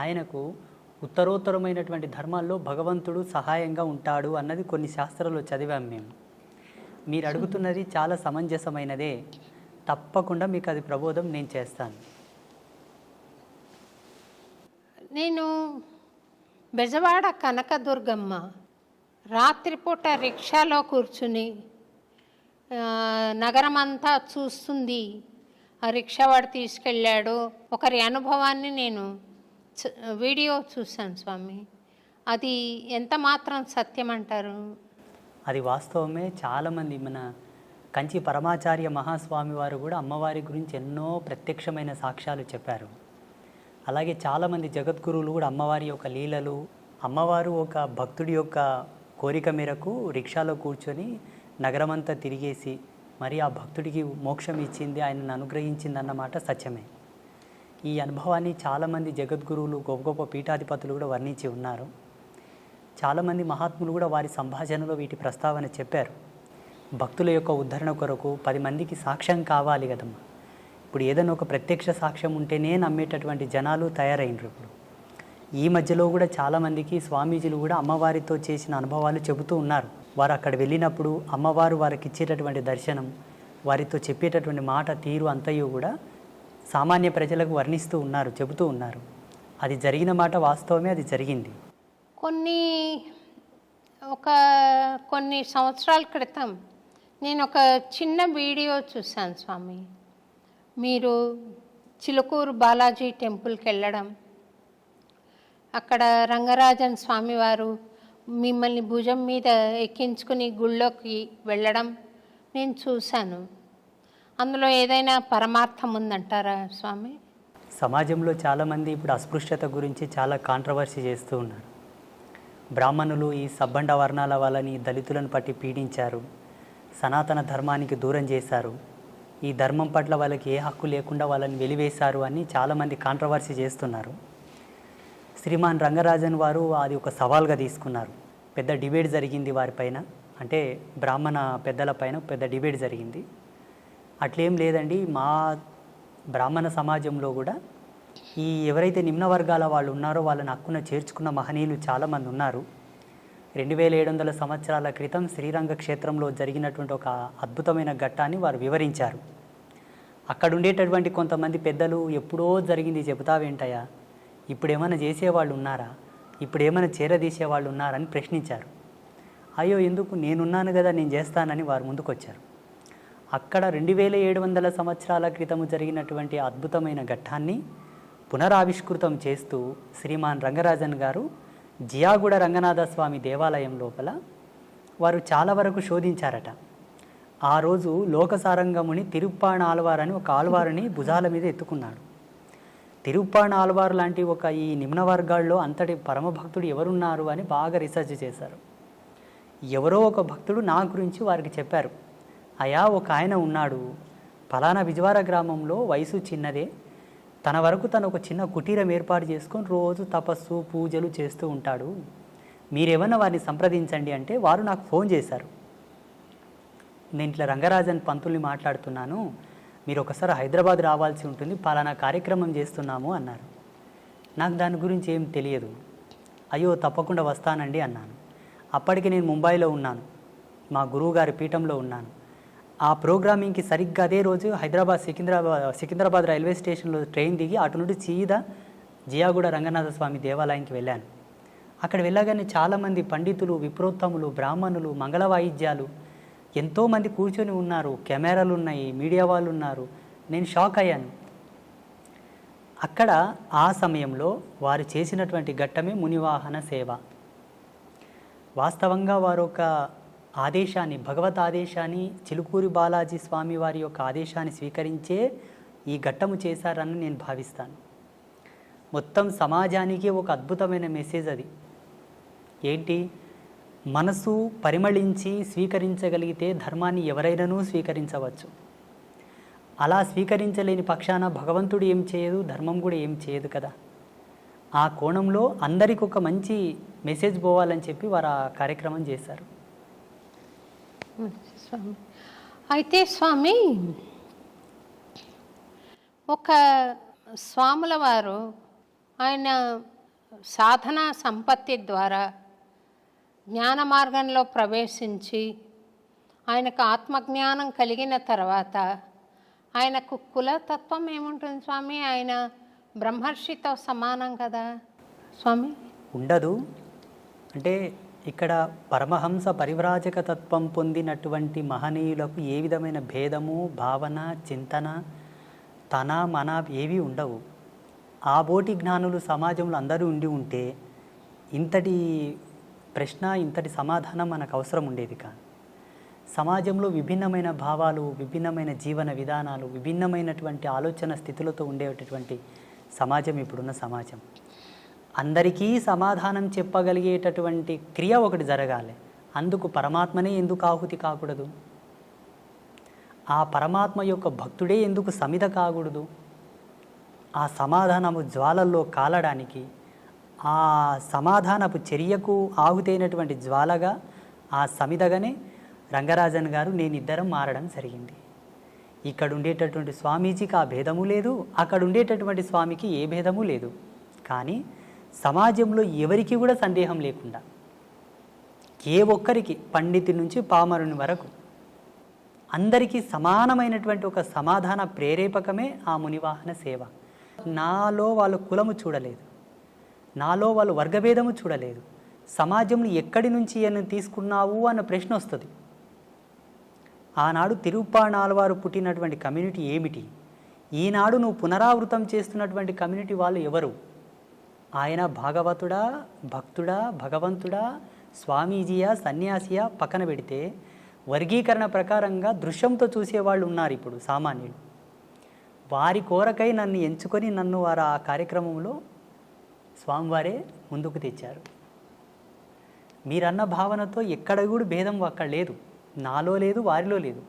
ఆయనకు ఉత్తరోత్తరమైనటువంటి ధర్మాల్లో భగవంతుడు సహాయంగా ఉంటాడు అన్నది కొన్ని శాస్త్రాల్లో చదివాం మేము. మీరు అడుగుతున్నది చాలా సమంజసమైనదే. తప్పకుండా మీకు అది ప్రబోధం నేను చేస్తాను. నేను బెజవాడ కనకదుర్గమ్మ రాత్రిపూట రిక్షాలో కూర్చుని నగరం అంతా చూస్తుంది. ఆ రిక్షావాడు తీసుకెళ్ళాడు. ఒకరి అనుభవాన్ని నేను వీడియో చూశాను స్వామి. అది ఎంత మాత్రం సత్యం అంటారు? అది వాస్తవమే. చాలామంది మన కంచి పరమాచార్య మహాస్వామి వారు కూడా అమ్మవారి గురించి ఎన్నో ప్రత్యక్షమైన సాక్ష్యాలు చెప్పారు. అలాగే చాలామంది జగద్గురువులు కూడా అమ్మవారి యొక్క లీలలు, అమ్మవారు ఒక భక్తుడి యొక్క కోరిక మేరకు రిక్షాలో కూర్చొని నగరమంతా తిరిగేసి మరి ఆ భక్తుడికి మోక్షం ఇచ్చింది, ఆయనను అనుగ్రహించింది అన్నమాట సత్యమే. ఈ అనుభవాన్ని చాలామంది జగద్గురువులు, గొప్ప గొప్ప పీఠాధిపతులు కూడా వర్ణించి ఉన్నారు. చాలామంది మహాత్ములు కూడా వారి సంభాషణలో వీటి ప్రస్తావన చెప్పారు. భక్తుల యొక్క ఉద్ధరణ కొరకు 10 మందికి సాక్ష్యం కావాలి కదమ్మా. ఇప్పుడు ఏదైనా ఒక ప్రత్యక్ష సాక్ష్యం ఉంటేనే నమ్మేటటువంటి జనాలు తయారైనరు. ఇప్పుడు ఈ మధ్యలో కూడా చాలామందికి స్వామీజీలు కూడా అమ్మవారితో చేసిన అనుభవాలు చెబుతూ ఉన్నారు. వారు అక్కడ వెళ్ళినప్పుడు అమ్మవారు వారికి ఇచ్చేటటువంటి దర్శనం, వారితో చెప్పేటటువంటి మాట తీరు అంతయు కూడా సామాన్య ప్రజలకు వర్ణిస్తూ ఉన్నారు, చెబుతూ ఉన్నారు. అది జరిగిన మాట వాస్తవమే, అది జరిగింది. కొన్ని సంవత్సరాల క్రితం నేను ఒక చిన్న వీడియో చూశాను స్వామి. మీరు చిలుకూరు బాలాజీ టెంపుల్కి వెళ్ళడం, అక్కడ రంగరాజన్ స్వామివారు మిమ్మల్ని భుజం మీద ఎక్కించుకుని గుళ్ళోకి వెళ్ళడం నేను చూశాను. అందులో ఏదైనా పరమార్థం ఉందంటారా స్వామి? సమాజంలో చాలామంది ఇప్పుడు అస్పృశ్యత గురించి చాలా కాంట్రవర్సీ చేస్తూ ఉన్నారు. బ్రాహ్మణులు ఈ సబ్బండ వర్ణాల వాళ్ళని, దళితులను పట్టి పీడించారు, సనాతన ధర్మానికి దూరం చేశారు, ఈ ధర్మం పట్ల వాళ్ళకి ఏ హక్కు లేకుండా వాళ్ళని వెలివేశారు అని చాలామంది కాంట్రవర్సీ చేస్తున్నారు. శ్రీమాన్ రంగరాజన్ వారు అది ఒక సవాల్గా తీసుకున్నారు. పెద్ద డిబేట్ జరిగింది వారిపైన, అంటే బ్రాహ్మణ పెద్దల పైన పెద్ద డిబేట్ జరిగింది. అట్లేం లేదండి, మా బ్రాహ్మణ సమాజంలో కూడా ఈ ఎవరైతే నిమ్న వర్గాల వాళ్ళు ఉన్నారో వాళ్ళని హక్కున చేర్చుకున్న మహనీయులు చాలామంది ఉన్నారు. 2700 సంవత్సరాల క్రితం శ్రీరంగ క్షేత్రంలో జరిగినటువంటి ఒక అద్భుతమైన ఘట్టాన్ని వారు వివరించారు. అక్కడ ఉండేటటువంటి కొంతమంది పెద్దలు ఎప్పుడో జరిగింది చెబుతావేంటయ్యా, ఇప్పుడు ఏమైనా చేసేవాళ్ళు ఉన్నారా, ఇప్పుడు ఏమైనా చేరదీసేవాళ్ళు ఉన్నారని ప్రశ్నించారు. అయ్యో ఎందుకు, నేనున్నాను కదా, నేను చేస్తానని వారు ముందుకొచ్చారు. అక్కడ 2700 సంవత్సరాల క్రితము జరిగినటువంటి అద్భుతమైన ఘట్టాన్ని పునరావిష్కృతం చేస్తూ శ్రీమాన్ రంగరాజన్ గారు జియాగూడ రంగనాథ స్వామి దేవాలయం లోపల వారు చాలా వరకు శోధించారట. ఆ రోజు లోకసారంగముని తిరుప్పాణ ఆళ్వార్ అని ఒక ఆళ్వారుని భుజాల మీద ఎత్తుకున్నాడు. తిరుప్పాణ ఆళ్వార్ లాంటి ఒక ఈ నిమ్న వర్గాల్లో అంతటి పరమభక్తుడు ఎవరున్నారు అని బాగా రీసెర్చ్ చేశారు. ఎవరో ఒక భక్తుడు నా గురించి వారికి చెప్పారు, అయా ఒక ఆయన ఉన్నాడు, ఫలానా విజవార గ్రామంలో, వయసు చిన్నదే, తన వరకు తను ఒక చిన్న కుటీరం ఏర్పాటు చేసుకొని రోజు తపస్సు పూజలు చేస్తూ ఉంటాడు, మీరేమన్నా వారిని సంప్రదించండి అంటే వారు నాకు ఫోన్ చేశారు. నేను ఇట్లా రంగరాజన్ పంతుల్ని మాట్లాడుతున్నాను, మీరు ఒకసారి హైదరాబాద్ రావాల్సి ఉంటుంది, పలానా కార్యక్రమం చేస్తున్నాము అన్నారు. నాకు దాని గురించి ఏం తెలియదు. అయ్యో తప్పకుండా వస్తానండి అన్నాను. అప్పటికి నేను ముంబైలో ఉన్నాను, మా గురువుగారి పీఠంలో ఉన్నాను. ఆ ప్రోగ్రామింగ్కి సరిగ్గా అదే రోజు సికింద్రాబాద్ రైల్వే స్టేషన్లో ట్రైన్ దిగి అటు నుండి సీదా జియాగూడ రంగనాథ స్వామి దేవాలయానికి వెళ్ళాను. అక్కడ వెళ్ళగానే చాలామంది పండితులు, విప్రోత్తములు, బ్రాహ్మణులు, మంగళ వాయిద్యాలు ఎంతోమంది కూర్చొని ఉన్నారు, కెమెరాలు ఉన్నాయి, మీడియా వాళ్ళు ఉన్నారు. నేను షాక్ అయ్యాను. అక్కడ ఆ సమయంలో వారు చేసినటువంటి ఘట్టమే మునివాహన సేవ. వాస్తవంగా వారు ఒక ఆదేశాన్ని, భగవత్ ఆదేశాన్ని, చిలుకూరి బాలాజీ స్వామి వారి యొక్క ఆదేశాన్ని స్వీకరించే ఈ ఘట్టము చేశారని నేను భావిస్తాను. మొత్తం సమాజానికి ఒక అద్భుతమైన మెసేజ్ అది. ఏంటి, మనసు పరిమళించి స్వీకరించగలిగితే ధర్మాన్ని ఎవరైనానూ స్వీకరించవచ్చు. అలా స్వీకరించలేని పక్షాన భగవంతుడు ఏం చేయదు, ధర్మం కూడా ఏం చేయదు కదా. ఆ కోణంలో అందరికి ఒక మంచి మెసేజ్ పోవాలని చెప్పి వారు ఆ కార్యక్రమం చేశారు. స్వామి, అయితే స్వామి, ఒక స్వాముల వారు ఆయన సాధన సంపత్తి ద్వారా జ్ఞాన మార్గంలో ప్రవేశించి ఆయనకు ఆత్మజ్ఞానం కలిగిన తర్వాత ఆయనకు కులతత్వం ఏముంటుంది స్వామి? ఆయన బ్రహ్మర్షితో సమానం కదా స్వామి? ఉండదు. అంటే ఇక్కడ పరమహంస పరివ్రాజక తత్వం పొందినటువంటి మహనీయులకు ఏ విధమైన భేదము, భావన, చింతన, తన మన ఏవి ఉండవు. ఆ బోటి జ్ఞానులు సమాజంలో అందరూ ఉండి ఉంటే ఇంతటి ప్రశ్న, ఇంతటి సమాధానం మనకు అవసరం ఉండేది కాదు. సమాజంలో విభిన్నమైన భావాలు, విభిన్నమైన జీవన విధానాలు, విభిన్నమైనటువంటి ఆలోచన స్థితులతో ఉండేటటువంటి సమాజం ఇప్పుడున్న సమాజం. అందరికీ సమాధానం చెప్పగలిగేటటువంటి క్రియ ఒకటి జరగాలి. అందుకు పరమాత్మనే ఎందుకు ఆహుతి కాకూడదు? ఆ పరమాత్మ యొక్క భక్తుడే ఎందుకు సమిధ కాకూడదు? ఆ సమాధానము జ్వాలల్లో కాలడానికి, ఆ సమాధానపు చర్యకు ఆహుతైనటువంటి జ్వాలగా, ఆ సమిధగానే రంగరాజన్ గారు నేనిద్దరం మారడం జరిగింది. ఇక్కడ ఉండేటటువంటి స్వామీజీకి ఆ భేదము లేదు, అక్కడ ఉండేటటువంటి స్వామికి ఏ భేదము లేదు. కానీ సమాజంలో ఎవరికి కూడా సందేహం లేకుండా, ఏ ఒక్కరికి, పండితుడి నుంచి పామరుని వరకు అందరికీ సమానమైనటువంటి ఒక సమాధాన ప్రేరేపకమే ఆ మునివాహన సేవ. నాలో వాళ్ళు కులము చూడలేదు, నాలో వాళ్ళు వర్గభేదము చూడలేదు. సమాజంలో ఎక్కడి నుంచి అని తీసుకున్నావు అన్న ప్రశ్న వస్తుంది. ఆనాడు తిరుప్పాణాళ్వారు పుట్టినటువంటి కమ్యూనిటీ ఏమిటి? ఈనాడు నువ్వు పునరావృతం చేస్తున్నటువంటి కమ్యూనిటీ వాళ్ళు ఎవరు? ఆయన భాగవతుడా, భక్తుడా, భగవంతుడా, స్వామీజీయా, సన్యాసియా పక్కన పెడితే వర్గీకరణ ప్రకారంగా దృశ్యంతో చూసేవాళ్ళు ఉన్నారు ఇప్పుడు సామాన్యులు. వారి కోరకై నన్ను ఎంచుకొని నన్ను వారు ఆ కార్యక్రమంలో స్వామివారే ముందుకు తెచ్చారు. మీరన్న భావనతో ఎక్కడ కూడా భేదం అక్కడ లేదు, నాలో లేదు, వారిలో లేదు.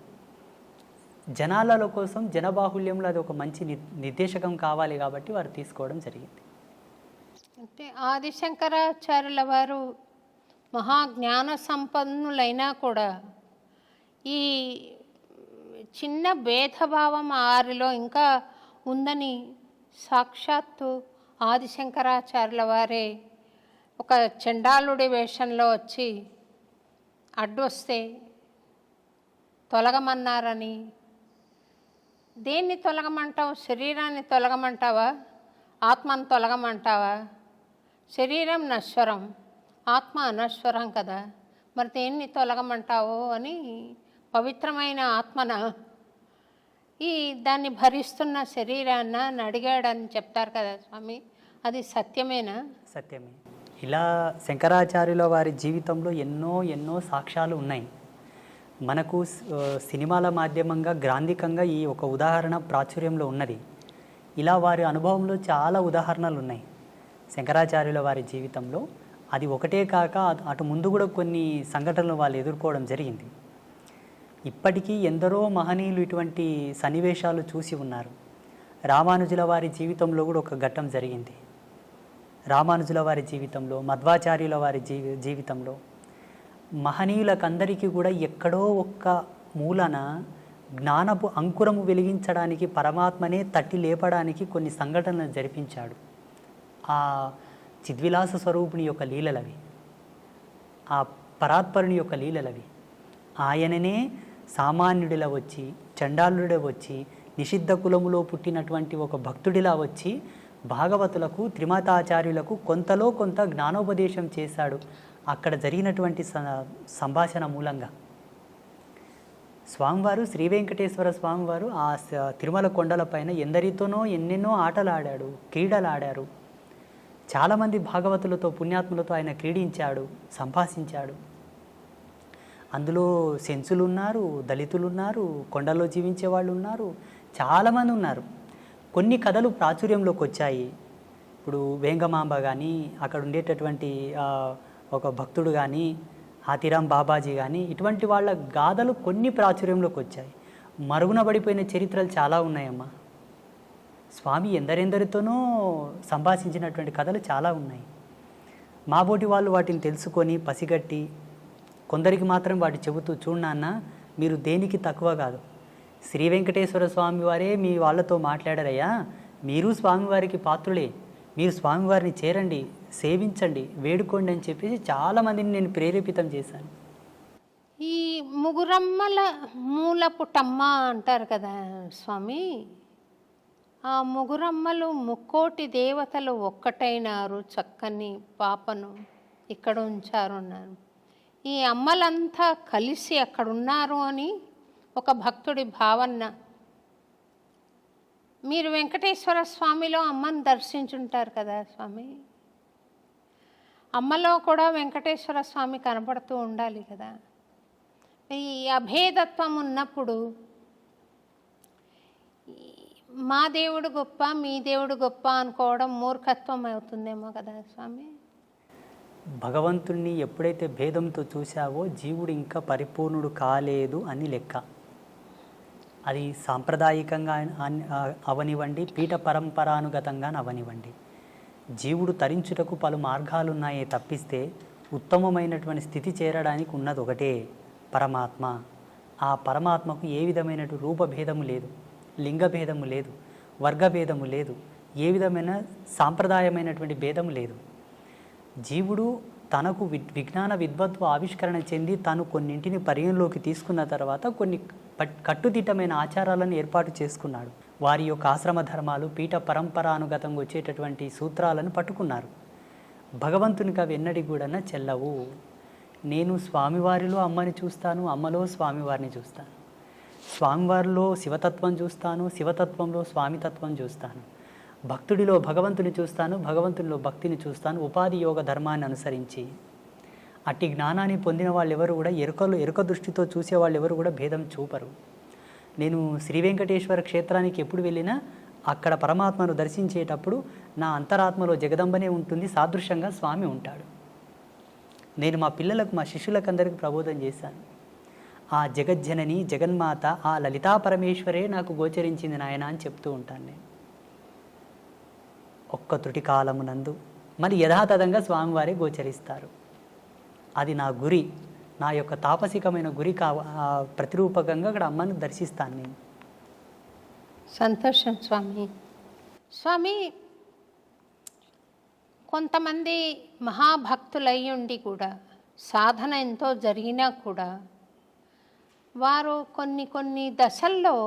జనాల కోసం, జనబాహుల్యంలో అది ఒక మంచి నిర్దేశకం కావాలి కాబట్టి వారు తీసుకోవడం జరిగింది. అంటే ఆదిశంకరాచార్యుల వారు మహాజ్ఞాన సంపన్నులైనా కూడా ఈ చిన్న భేదభావం వారిలో ఇంకా ఉందని సాక్షాత్తు ఆదిశంకరాచార్యుల వారే ఒక చండాలుడి వేషంలో వచ్చి అడ్డొస్తే తొలగమన్నారని. దేన్ని తొలగమంటావు? శరీరాన్ని తొలగమంటావా? ఆత్మను తొలగమంటావా? శరీరం నశ్వరం, ఆత్మ అనశ్వరం కదా, మరి దేన్ని తొలగమంటావు అని పవిత్రమైన ఆత్మన దాన్ని భరిస్తున్న శరీరాన్న అని అడిగాడని చెప్తారు కదా స్వామి, అది సత్యమేనా? సత్యమే. ఇలా శంకరాచార్యుల వారి జీవితంలో ఎన్నో ఎన్నో సాక్ష్యాలు ఉన్నాయి. మనకు సినిమాల మాధ్యమంగా గ్రాంధికంగా ఈ ఒక ఉదాహరణ ప్రాచుర్యంలో ఉన్నది. ఇలా వారి అనుభవంలో చాలా ఉదాహరణలు ఉన్నాయి శంకరాచార్యుల వారి జీవితంలో. అది ఒకటే కాక అటు ముందు కూడా కొన్ని సంఘటనలు వాళ్ళు ఎదుర్కోవడం జరిగింది. ఇప్పటికీ ఎందరో మహనీయులు ఇటువంటి సన్నివేశాలు చూసి ఉన్నారు. రామానుజుల వారి జీవితంలో కూడా ఒక ఘట్టం జరిగింది. రామానుజుల వారి జీవితంలో, మధ్వాచార్యుల వారి జీవితంలో మహనీయులకందరికీ కూడా ఎక్కడో ఒక్క మూలన జ్ఞానపు అంకురము వెలిగించడానికి, పరమాత్మనే తట్టి లేపడానికి కొన్ని సంఘటనలు జరిపించాడు. ఆ చిద్విలాస స్వరూపుని యొక్క లీలలవి, ఆ పరాత్పరుని యొక్క లీలలవి. ఆయననే సామాన్యుడిలా వచ్చి, చండాలుడిలా వచ్చి, నిషిద్ధ కులములో పుట్టినటువంటి ఒక భక్తుడిలా వచ్చి భాగవతులకు, త్రిమతాచార్యులకు కొంతలో కొంత జ్ఞానోపదేశం చేశాడు. అక్కడ జరిగినటువంటి సంభాషణ మూలంగా స్వామివారు, శ్రీ వెంకటేశ్వర స్వామివారు ఆ తిరుమల కొండలపైన ఎందరితోనో ఎన్నెన్నో ఆటలు ఆడాడు, క్రీడలు ఆడారు. చాలామంది భాగవతులతో, పుణ్యాత్ములతో ఆయన క్రీడించాడు, సంభాషించాడు. అందులో సెంచులు ఉన్నారు, దళితులు ఉన్నారు, కొండల్లో జీవించే వాళ్ళు ఉన్నారు, చాలామంది ఉన్నారు. కొన్ని కథలు ప్రాచుర్యంలోకి వచ్చాయి. ఇప్పుడు వేంగమాంబ కానీ, అక్కడ ఉండేటటువంటి ఒక భక్తుడు కానీ, హాతీరాం బాబాజీ కానీ, ఇటువంటి వాళ్ళ గాథలు కొన్ని ప్రాచుర్యంలోకి వచ్చాయి. మరుగున పడిపోయిన చరిత్రలు చాలా ఉన్నాయమ్మా. స్వామి ఎందరెందరితోనో సంభాషించినటువంటి కథలు చాలా ఉన్నాయి. మాబోటి వాళ్ళు వాటిని తెలుసుకొని పసిగట్టి కొందరికి మాత్రం వాటి చెబుతూ, చూడన్న మీరు దేనికి తక్కువ కాదు, శ్రీ వెంకటేశ్వర స్వామి వారే మీ వాళ్ళతో మాట్లాడారయ్యా, మీరు స్వామివారికి పాత్రులే, మీరు స్వామివారిని చేరండి, సేవించండి, వేడుకోండి అని చెప్పేసి చాలామందిని నేను ప్రేరేపితం చేశాను. ఈ ముగురమ్మల మూలపుటమ్మ అంటారు కదా స్వామి, ఆ ముగురమ్మలు ముక్కోటి దేవతలు ఒక్కటైనారు చక్కని పాపను ఇక్కడ ఉంచారు అన్నారు. ఈ అమ్మలంతా కలిసి అక్కడ ఉన్నారు అని ఒక భక్తుడి భావన. మీరు వెంకటేశ్వర స్వామిలో అమ్మని దర్శించుంటారు కదా స్వామి, అమ్మలో కూడా వెంకటేశ్వర స్వామి కనపడుతూ ఉండాలి కదా. ఈ అభేదత్వం ఉన్నప్పుడు మా దేవుడు గొప్ప మీ దేవుడు గొప్ప అనుకోవడం మూర్ఖత్వం అవుతుందేమో కదా స్వామి. భగవంతుణ్ణి ఎప్పుడైతే భేదంతో చూశావో జీవుడు ఇంకా పరిపూర్ణుడు కాలేదు అని లెక్క. అది సాంప్రదాయికంగా అవనివ్వండి, పీఠ పరంపరానుగతంగా అవనివ్వండి, జీవుడు తరించుటకు పలు మార్గాలు ఉన్నాయే తప్పిస్తే ఉత్తమమైనటువంటి స్థితి చేరడానికి ఉన్నది ఒకటే పరమాత్మ. ఆ పరమాత్మకు ఏ విధమైన రూపభేదము లేదు, లింగభేదము లేదు, వర్గభేదము లేదు, ఏ విధమైన సాంప్రదాయమైనటువంటి భేదము లేదు. జీవుడు తనకు విజ్ఞాన విద్వత్వ ఆవిష్కరణ చెంది తాను కొన్నింటిని పరిగణలోకి తీసుకున్న తర్వాత కొన్ని కట్టుదిట్టమైన ఆచారాలను ఏర్పాటు చేసుకున్నాడు. వారి యొక్క ఆశ్రమ ధర్మాలు, పీఠ పరంపరానుగతంగా వచ్చేటటువంటి సూత్రాలను పట్టుకున్నారు. భగవంతునికి అవి ఎన్నడి కూడా చెల్లవు. నేను స్వామివారిలో అమ్మని చూస్తాను, అమ్మలో స్వామివారిని చూస్తాను, స్వామివారిలో శివతత్వం చూస్తాను, శివతత్వంలో స్వామితత్వం చూస్తాను, భక్తుడిలో భగవంతుని చూస్తాను, భగవంతునిలో భక్తిని చూస్తాను, ఉపాధి యోగ ధర్మాన్ని అనుసరించి. అట్టి జ్ఞానాన్ని పొందిన వాళ్ళు ఎవరు కూడా ఎరుక దృష్టితో చూసే వాళ్ళు ఎవరు కూడా భేదం చూపరు. నేను శ్రీ వెంకటేశ్వర క్షేత్రానికి ఎప్పుడు వెళ్ళినా అక్కడ పరమాత్మను దర్శించేటప్పుడు నా అంతరాత్మలో జగదంబనే ఉంటుంది, సాదృశ్యంగా స్వామి ఉంటాడు. నేను మా పిల్లలకు, మా శిష్యులకు అందరికీ ప్రబోధం చేశాను. ఆ జగజ్జనని జగన్మాత ఆ లలితా పరమేశ్వరే నాకు గోచరించింది నాయన అని చెప్తూ ఉంటాను నేను. ఒక్క త్రుటి కాలమునందు మరి యథాతథంగా స్వామివారే గోచరిస్తారు. అది నా గురి, నా యొక్క తాపసికమైన గురి ప్రతిరూపకంగా అక్కడ అమ్మను దర్శిస్తాను నేను. సంతోషం స్వామి. స్వామి, కొంతమంది మహాభక్తులయ్యి ఉండి కూడా సాధన ఎంతో జరిగినా కూడా వారు కొన్ని దశల్లో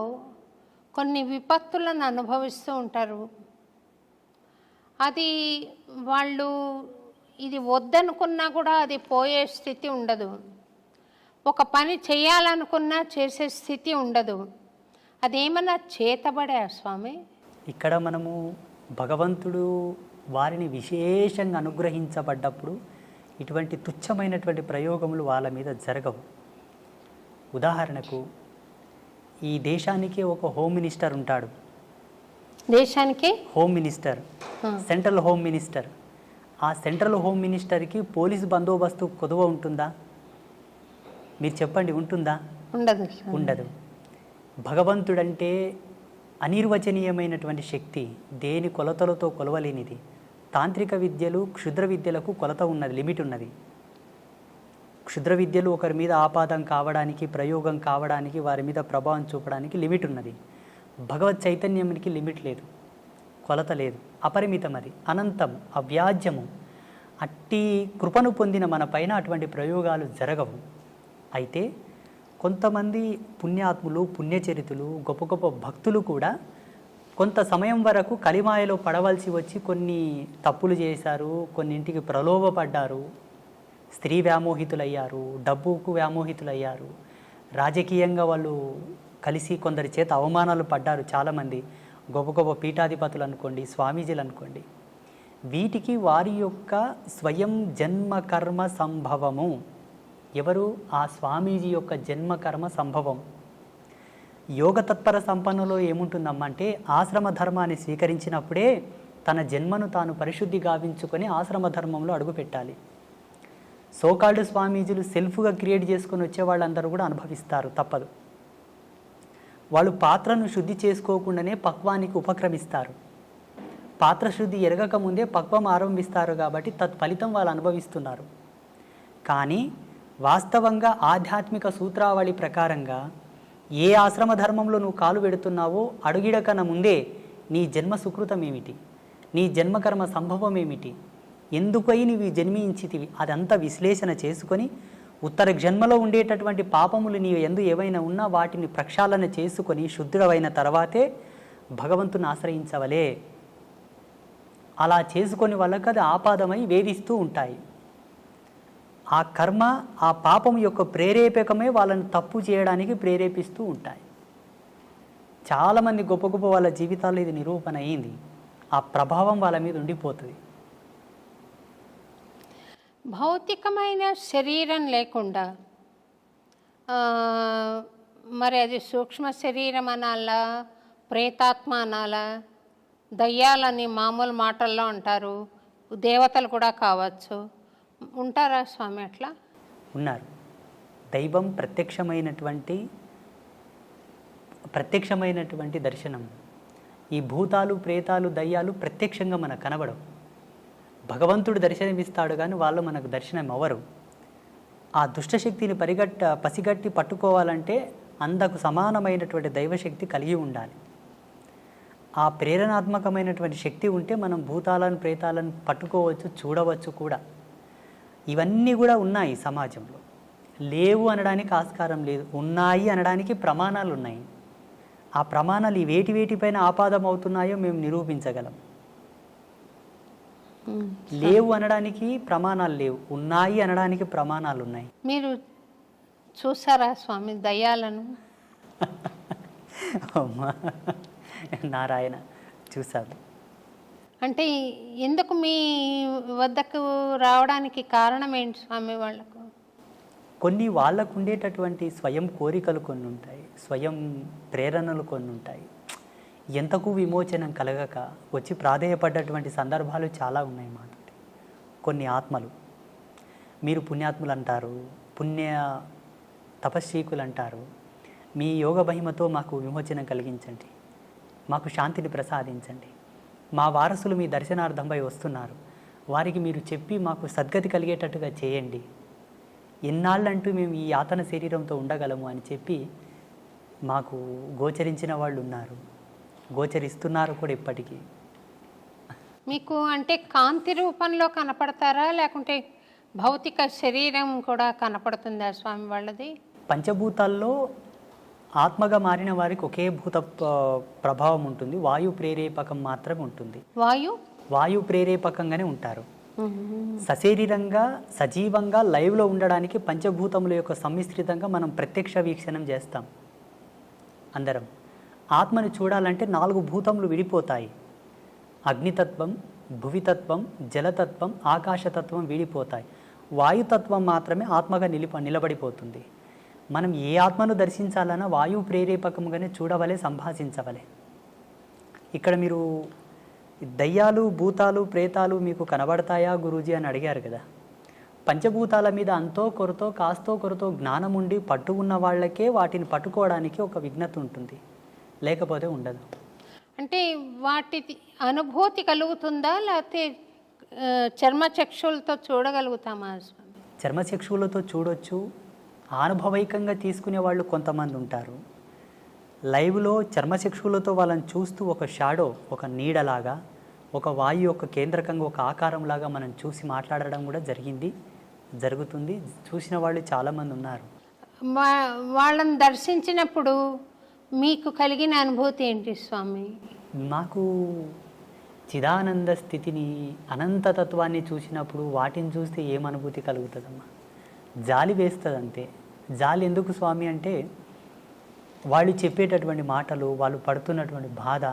కొన్ని విపత్తులను అనుభవిస్తూ ఉంటారు. అది వాళ్ళు ఇది వద్దనుకున్నా కూడా అది పోయే స్థితి ఉండదు, ఒక పని చేయాలనుకున్నా చేసే స్థితి ఉండదు. అదేమన్నా చేతబడా స్వామి? ఇక్కడ మనము భగవంతుడు వారిని విశేషంగా అనుగ్రహించబడ్డప్పుడు ఇటువంటి తుచ్చమైనటువంటి ప్రయోగములు వాళ్ళ మీద జరగవు. ఉదాహరణకు ఈ దేశానికి ఒక హోమ్ మినిస్టర్ ఉంటాడు. దేశానికి home minister, central home minister. ఆ సెంట్రల్ హోమ్ మినిస్టర్కి పోలీసు బందోబస్తు కొదువ ఉంటుందా? మీరు చెప్పండి, ఉంటుందా? ఉండదు. ఉండదు. భగవంతుడంటే అనిర్వచనీయమైనటువంటి శక్తి, దేని కొలతలతో కొలవలేనిది. తాంత్రిక విద్యలు, క్షుద్ర విద్యలకు కొలత ఉన్నది, లిమిట్ ఉన్నది. క్షుద్ర విద్యలు ఒకరి మీద ఆపాదం కావడానికి, ప్రయోగం కావడానికి, వారి మీద ప్రభావం చూపడానికి లిమిట్ ఉన్నది. భగవత్ చైతన్యానికి లిమిట్ లేదు, కొలత లేదు, అపరిమితం, అది అనంతం, అవ్యాజ్యము. అట్టి కృపను పొందిన మన పైన అటువంటి ప్రయోగాలు జరగవు. అయితే కొంతమంది పుణ్యాత్ములు, పుణ్యచరితులు, గొప్ప గొప్ప భక్తులు కూడా కొంత సమయం వరకు కలిమాయలో పడవలసి వచ్చి కొన్ని తప్పులు చేశారు, కొన్నింటికి ప్రలోభపడ్డారు, స్త్రీ వ్యామోహితులయ్యారు, డబ్బుకు వ్యామోహితులయ్యారు, రాజకీయంగా వాళ్ళు కలిసి కొందరి చేత అవమానాలు పడ్డారు. చాలామంది గొప్ప గొప్ప పీఠాధిపతులు అనుకోండి, స్వామీజీలు అనుకోండి. వీటికి వారి యొక్క స్వయం జన్మకర్మ సంభవము. ఎవరు? ఆ స్వామీజీ యొక్క జన్మకర్మ సంభవం. యోగ తత్పర సంపన్నులో ఏముంటుందమ్మా అంటే, ఆశ్రమ ధర్మాన్ని స్వీకరించినప్పుడే తన జన్మను తాను పరిశుద్ధి గావించుకొని ఆశ్రమ ధర్మంలో అడుగుపెట్టాలి. సోకాల్డ్ స్వామీజీలు సెల్ఫ్గా క్రియేట్ చేసుకొని వచ్చే వాళ్ళందరూ కూడా అనుభవిస్తారు, తప్పదు. వాళ్ళు పాత్రను శుద్ధి చేసుకోకుండానే పక్వానికి ఉపక్రమిస్తారు. పాత్ర శుద్ధి ఎరగక ముందే పక్వం ఆరంభిస్తారు కాబట్టి తత్ఫలితం వాళ్ళు అనుభవిస్తున్నారు. కానీ వాస్తవంగా ఆధ్యాత్మిక సూత్రావళి ప్రకారంగా ఏ ఆశ్రమ ధర్మంలో నువ్వు కాలు పెడుతున్నావో అడుగిడకన ముందే నీ జన్మ సుకృతం ఏమిటి, నీ జన్మకర్మ సంభవం ఏమిటి, ఎందుకై నీవు జన్మించితివి, అదంతా విశ్లేషణ చేసుకొని ఉత్తర జన్మలో ఉండేటటువంటి పాపములు నీవు ఎందు ఏవైనా ఉన్నా వాటిని ప్రక్షాళన చేసుకొని శుద్ధుడవైన తర్వాతే భగవంతుని ఆశ్రయించవలే. అలా చేసుకొని వాళ్ళకి అది ఆపాదమై వేధిస్తూ ఉంటాయి. ఆ కర్మ, ఆ పాపం యొక్క ప్రేరేపకమే వాళ్ళని తప్పు చేయడానికి ప్రేరేపిస్తూ ఉంటాయి. చాలామంది గొప్ప గొప్ప వాళ్ళ జీవితాల్లో ఇది నిరూపణ అయింది. ఆ ప్రభావం వాళ్ళ మీద ఉండిపోతుంది. భౌతికమైన శరీరం లేకుండా మరి అది సూక్ష్మ శరీరం అనాలా, ప్రేతాత్మ అనాలా, దయ్యాలని మామూలు మాటల్లో అంటారు, దేవతలు కూడా కావచ్చు, ఉంటారా స్వామి అట్లా? ఉన్నారు. దైవం ప్రత్యక్షమైనటువంటి దర్శనం. ఈ భూతాలు, ప్రేతాలు, దయ్యాలు ప్రత్యక్షంగా మనకు కనబడవు. భగవంతుడు దర్శనమిస్తాడు కానీ వాళ్ళు మనకు దర్శనం అవ్వరు. ఆ దుష్టశక్తిని పసిగట్టి పట్టుకోవాలంటే అంతకు సమానమైనటువంటి దైవశక్తి కలిగి ఉండాలి. ఆ ప్రేరణాత్మకమైనటువంటి శక్తి ఉంటే మనం భూతాలను, ప్రేతాలను పట్టుకోవచ్చు, చూడవచ్చు కూడా. ఇవన్నీ కూడా ఉన్నాయి సమాజంలో. లేవు అనడానికి ఆస్కారం లేదు. ఉన్నాయి అనడానికి ప్రమాణాలు ఉన్నాయి. ఆ ప్రమాణాలు వేటిపైన ఆపాదం అవుతున్నాయో మేము నిరూపించగలం. లేవు అనడానికి ప్రమాణాలు లేవు, ఉన్నాయి అనడానికి ప్రమాణాలు ఉన్నాయి. మీరు చూసారా స్వామి దయ్యాలను? అమ్మా నారాయణ, చూశాను. అంటే ఎందుకు మీ వద్దకు రావడానికి కారణం ఏంటి స్వామి? వాళ్ళకు కొన్ని వాళ్ళకు ఉండేటటువంటి స్వయం కోరికలు కొన్ని ఉంటాయి, స్వయం ప్రేరణలు కొన్ని ఉంటాయి. ఎంతకు విమోచనం కలగక వచ్చి ప్రాధేయపడ్డటువంటి సందర్భాలు చాలా ఉన్నాయి మాతోటి. కొన్ని ఆత్మలు, మీరు పుణ్యాత్ములు అంటారు, పుణ్య తపస్వీకులు అంటారు, మీ యోగ మహిమతో మాకు విమోచనం కలిగించండి, మాకు శాంతిని ప్రసాదించండి, మా వారసులు మీ దర్శనార్థంపై వస్తున్నారు, వారికి మీరు చెప్పి మాకు సద్గతి కలిగేటట్టుగా చేయండి, ఎన్నాళ్ళంటూ మేము ఈ యాతన శరీరంతో ఉండగలము అని చెప్పి మాకు గోచరించిన వాళ్ళు ఉన్నారు, గోచరిస్తున్నారు కూడా ఇప్పటికీ. మీకు అంటే కాంతి రూపంలో కనపడతారా, లేకుంటే భౌతిక శరీరం కూడా కనపడుతుందా స్వామి వాళ్ళది? పంచభూతాల్లో ఆత్మగా మారిన వారికి ఒకే భూత ప్రభావం ఉంటుంది, వాయు ప్రేరేపకం మాత్రమే ఉంటుంది. వాయు ప్రేరేపకంగానే ఉంటారు. సశరీరంగా సజీవంగా లైవ్లో ఉండడానికి పంచభూతముల యొక్క సమ్మిశ్రితంగా మనం ప్రత్యక్ష వీక్షణం చేస్తాం అందరం. ఆత్మని చూడాలంటే 4 భూతములు విడిపోతాయి. అగ్నితత్వం, భువితత్వం, జలతత్వం, ఆకాశతత్వం విడిపోతాయి. వాయుతత్వం మాత్రమే ఆత్మగా నిలబడిపోతుంది. మనం ఏ ఆత్మను దర్శించాలన్నా వాయువు ప్రేరేపకముగానే చూడవలే, సంభాషించవలే. ఇక్కడ మీరు దయ్యాలు, భూతాలు, ప్రేతాలు మీకు కనబడతాయా గురూజీ అని అడిగారు కదా. పంచభూతాల మీద అంతో కొరతో కాస్తో కొరతో జ్ఞానం ఉండి పట్టు ఉన్న వాళ్ళకే వాటిని పట్టుకోవడానికి ఒక విఘ్నత ఉంటుంది, లేకపోతే ఉండదు. అంటే వాటి అనుభూతి కలుగుతుందా, లేకపోతే చర్మచక్షులతో చూడగలుగుతామా? చర్మచక్షులతో చూడొచ్చు, అనుభవైకంగా తీసుకునే వాళ్ళు కొంతమంది ఉంటారు. లైవ్లో చర్మచక్షులతో వాళ్ళని చూస్తూ ఒక షాడో, ఒక నీడలాగా, ఒక వాయు యొక్క కేంద్రకంగా ఒక ఆకారంలాగా మనం చూసి మాట్లాడడం కూడా జరుగుతుంది. చూసిన వాళ్ళు చాలామంది ఉన్నారు. వాళ్ళని దర్శించినప్పుడు మీకు కలిగిన అనుభూతి ఏంటి స్వామి? మాకు చిదానంద స్థితిని, అనంతతత్వాన్ని చూసినప్పుడు వాటిని చూస్తే ఏం అనుభూతి కలుగుతుందమ్మా? జాలి వేస్తుంది అంతే. జాలి ఎందుకు స్వామి అంటే వాళ్ళు చెప్పేటటువంటి మాటలు, వాళ్ళు పడుతున్నటువంటి బాధ,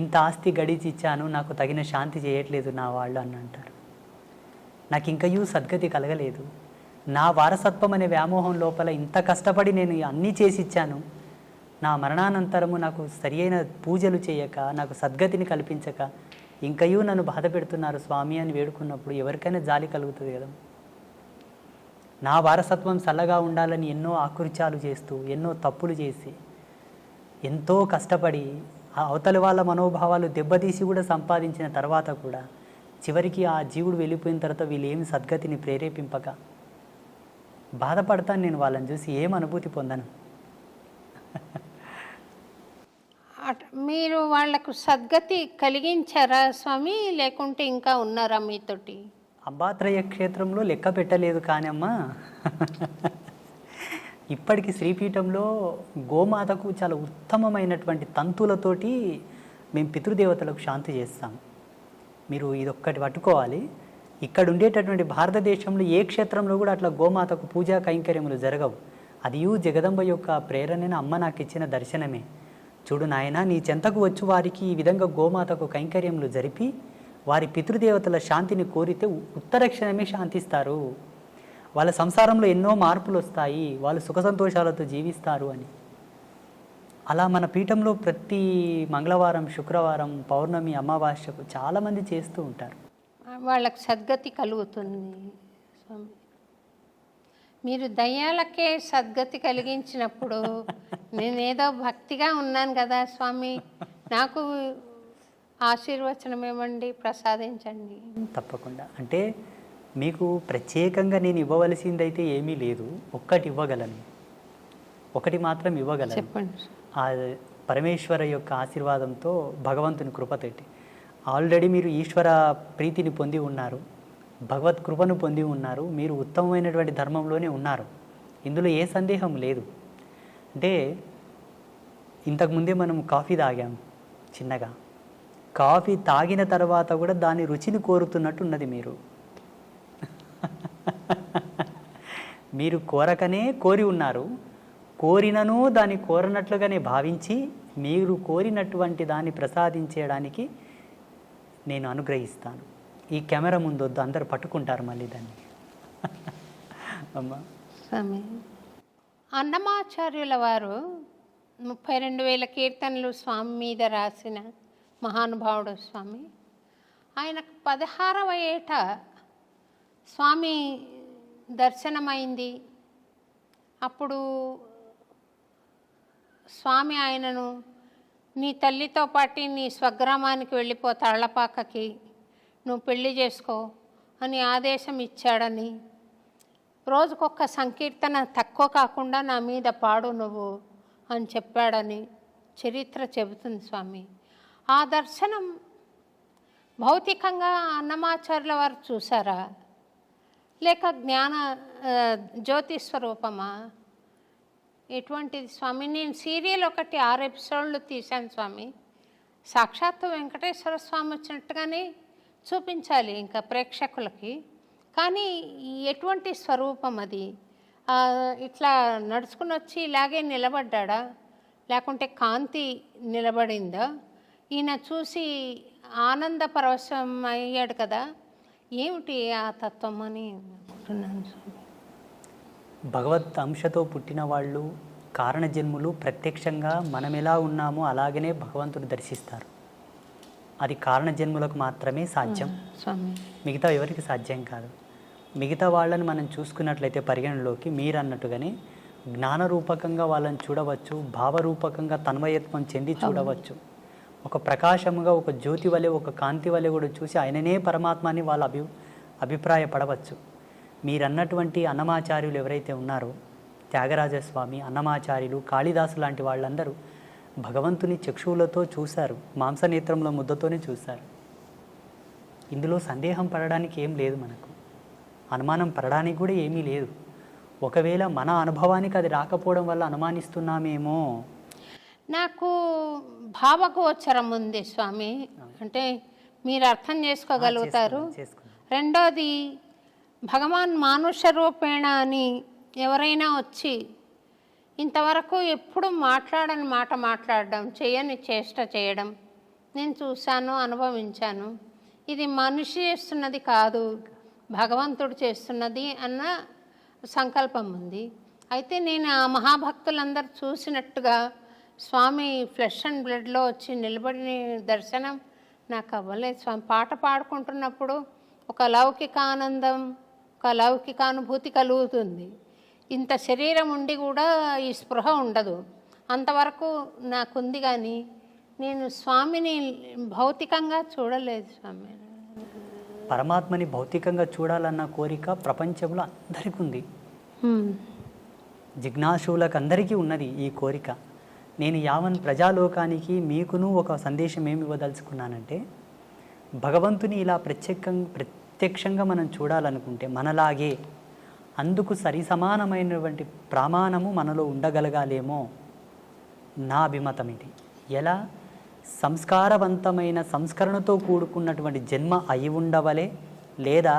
ఇంత ఆస్తి గడిచి ఇచ్చాను, నాకు తగిన శాంతి చేయట్లేదు నా వాళ్ళు అని అంటారు. నాకు ఇంకయూ సద్గతి కలగలేదు, నా వారసత్వం అనే వ్యామోహం లోపల ఇంత కష్టపడి నేను అన్నీ చేసి ఇచ్చాను, నా మరణానంతరము నాకు సరి అయిన పూజలు చేయక, నాకు సద్గతిని కల్పించక ఇంకయూ నన్ను బాధ పెడుతున్నారు స్వామి అని వేడుకున్నప్పుడు ఎవరికైనా జాలి కలుగుతుంది కదా. నా వారసత్వం చల్లగా ఉండాలని ఎన్నో ఆకృత్యాలు చేస్తూ, ఎన్నో తప్పులు చేసి, ఎంతో కష్టపడి అవతలి వాళ్ళ మనోభావాలు దెబ్బతీసి కూడా సంపాదించిన తర్వాత కూడా చివరికి ఆ జీవుడు వెళ్ళిపోయిన తర్వాత వీళ్ళు ఏమి సద్గతిని ప్రేరేపింపక బాధపడతాను నేను. వాళ్ళని చూసి ఏం అనుభూతి పొందను. మీరు వాళ్లకు సద్గతి కలిగించారా స్వామి, లేకుంటే ఇంకా ఉన్నారా మీతోటి? అంబాత్రయ క్షేత్రంలో లెక్క పెట్టలేదు కానీ అమ్మా, ఇప్పటికి శ్రీపీఠంలో గోమాతకు చాలా ఉత్తమమైనటువంటి తంతులతోటి మేము పితృదేవతలకు శాంతి చేస్తాం. మీరు ఇదొక్కటి పట్టుకోవాలి. ఇక్కడ ఉండేటటువంటి భారతదేశంలో ఏ క్షేత్రంలో కూడా అట్లా గోమాతకు పూజా కైంకర్యములు జరగవు. అదియు జగదంబ యొక్క ప్రేరణని అమ్మ నాకు ఇచ్చిన దర్శనమే. చూడు నాయన, నీ చెంతకు వచ్చి వారికి ఈ విధంగా గోమాతకు కైంకర్యములు జరిపి వారి పితృదేవతల శాంతిని కోరితే ఉత్తరక్షణమే శాంతిస్తారు, వాళ్ళ సంసారంలో ఎన్నో మార్పులు వస్తాయి, వాళ్ళు సుఖ సంతోషాలతో జీవిస్తారు అని. అలా మన పీఠంలో ప్రతి మంగళవారం, శుక్రవారం, పౌర్ణమి, అమావాస్యకు చాలామంది చేస్తూ ఉంటారు. వాళ్ళకి సద్గతి కలుగుతుంది స్వామి. మీరు దయ్యాలకే సద్గతి కలిగించినప్పుడు నేనేదో భక్తిగా ఉన్నాను కదా స్వామి, నాకు ఆశీర్వచనం ఇవ్వండి, ప్రసాదించండి. తప్పకుండా. అంటే మీకు ప్రత్యేకంగా నేను ఇవ్వవలసిందైతే ఏమీ లేదు. ఒక్కటి ఇవ్వగలను, ఒకటి మాత్రం ఇవ్వగలను. చెప్పండి. ఆ పరమేశ్వర యొక్క ఆశీర్వాదంతో, భగవంతుని కృపతోటి ఆల్రెడీ మీరు ఈశ్వర ప్రీతిని పొంది ఉన్నారు, భగవత్ కృపను పొంది ఉన్నారు, మీరు ఉత్తమమైనటువంటి ధర్మంలోనే ఉన్నారు. ఇందులో ఏ సందేహం లేదు. అంటే ఇంతకుముందే మనం కాఫీ తాగాము చిన్నగా. కాఫీ తాగిన తర్వాత కూడా దాని రుచిని కోరుతున్నట్టు ఉన్నది మీరు. మీరు కోరకనే కోరి ఉన్నారు, కోరినను దాన్ని కోరనట్లుగానే భావించి మీరు కోరినటువంటి దాన్ని ప్రసాదించడానికి నేను అనుగ్రహిస్తాను. ఈ కెమెరా ముందు వద్దు, అందరు పట్టుకుంటారు మళ్ళీ దాన్ని. అమ్మా స్వామి, అన్నమాచార్యుల వారు 32,000 కీర్తనలు స్వామి మీద రాసిన మహానుభావుడు స్వామి. ఆయనకు 16వ ఏట స్వామి దర్శనమైంది. అప్పుడు స్వామి ఆయనను, నీ తల్లితో పాటు నీ స్వగ్రామానికి వెళ్ళిపో, తాళ్లపాకకి, నువ్వు పెళ్లి చేసుకో అని ఆదేశం ఇచ్చాడని, రోజుకొక సంకీర్తన తక్కువ కాకుండా నా మీద పాడు నువ్వు అని చెప్పాడని చరిత్ర చెబుతుంది స్వామి. ఆ దర్శనం భౌతికంగా అన్నమాచార్యుల వారు చూసారా, లేక జ్ఞాన జ్యోతి స్వరూపమా? ఎటువంటిది స్వామి? నేను సీరియల్ ఒకటి 6 ఎపిసోడ్లు తీశాను స్వామి. సాక్షాత్తు వెంకటేశ్వర స్వామి వచ్చినట్టుగానే చూపించాలి ఇంకా ప్రేక్షకులకి. కానీ ఎటువంటి స్వరూపం అది? ఇట్లా నడుచుకుని వచ్చి ఇలాగే నిలబడ్డా, లేకుంటే కాంతి నిలబడిందా? ఈయన చూసి ఆనంద పరవశం అయ్యాడు కదా, ఏమిటి ఆ తత్వం అని అనుకుంటున్నాను స్వామి. భగవత్ అంశతో పుట్టిన వాళ్ళు, కారణజన్ములు ప్రత్యక్షంగా మనం ఎలా ఉన్నామో అలాగనే భగవంతుడు దర్శిస్తారు. అది కారణజన్ములకు మాత్రమే సాధ్యం, మిగతా ఎవరికి సాధ్యం కాదు. మిగతా వాళ్ళని మనం చూసుకున్నట్లయితే పరిగణలోకి మీరు అన్నట్టుగానే జ్ఞానరూపకంగా వాళ్ళని చూడవచ్చు, భావరూపకంగా తన్మయత్వం చెంది చూడవచ్చు. ఒక ప్రకాశముగా, ఒక జ్యోతి వలె, ఒక కాంతి వలె కూడా చూసి ఆయననే పరమాత్మని వాళ్ళు అభిప్రాయపడవచ్చు. మీరన్నటువంటి అన్నమాచార్యులు ఎవరైతే ఉన్నారో, త్యాగరాజస్వామి, అన్నమాచార్యులు, కాళిదాసు లాంటి వాళ్ళందరూ భగవంతుని చక్షువులతో చూశారు, మాంసనేత్రంలో ముద్దతోనే చూశారు. ఇందులో సందేహం పడడానికి ఏం లేదు, మనకు అనుమానం పడడానికి కూడా ఏమీ లేదు. ఒకవేళ మన అనుభవానికి అది రాకపోవడం వల్ల అనుమానిస్తున్నామేమో. నాకు భావగోచరం ఉంది స్వామి, అంటే మీరు అర్థం చేసుకోగలుగుతారు. రెండోది, భగవాన్ మానుష రూపేణ అని ఎవరైనా వచ్చి ఇంతవరకు ఎప్పుడు మాట్లాడని మాట మాట్లాడడం, చేయని చేష్ట చేయడం నేను చూశాను, అనుభవించాను. ఇది మనిషి చేస్తున్నది కాదు, భగవంతుడు చేస్తున్నది అన్న సంకల్పం ఉంది. అయితే నేను ఆ మహాభక్తులందరూ చూసినట్టుగా స్వామి ఫ్లెష్ అండ్ బ్లడ్లో వచ్చి నిలబడిన దర్శనం నాకు అవ్వలేదు స్వామి. పాట పాడుకుంటున్నప్పుడు ఒక లౌకిక ఆనందం, ఒక లౌకిక అనుభూతి కలుగుతుంది. ఇంత శరీరం ఉండి కూడా ఈ స్పృహ ఉండదు. అంతవరకు నాకుంది, కానీ నేను స్వామిని భౌతికంగా చూడలేదు స్వామి. పరమాత్మని భౌతికంగా చూడాలన్న కోరిక ప్రపంచంలో అందరికీ ఉంది, జిజ్ఞాసులకు అందరికీ ఉన్నది ఈ కోరిక. నేను యావన్ ప్రజాలోకానికి మీకును ఒక సందేశం ఏమి ఇవ్వదలుచుకున్నానంటే, భగవంతుని ఇలా ప్రత్యక్షంగా మనం చూడాలనుకుంటే మనలాగే అందుకు సరి సమానమైనటువంటి ప్రమాణము మనలో ఉండగలగాలేమో నా అభిమతం ఇది. ఎలా? సంస్కారవంతమైన సంస్కరణతో కూడుకున్నటువంటి జన్మ అయి ఉండవలే, లేదా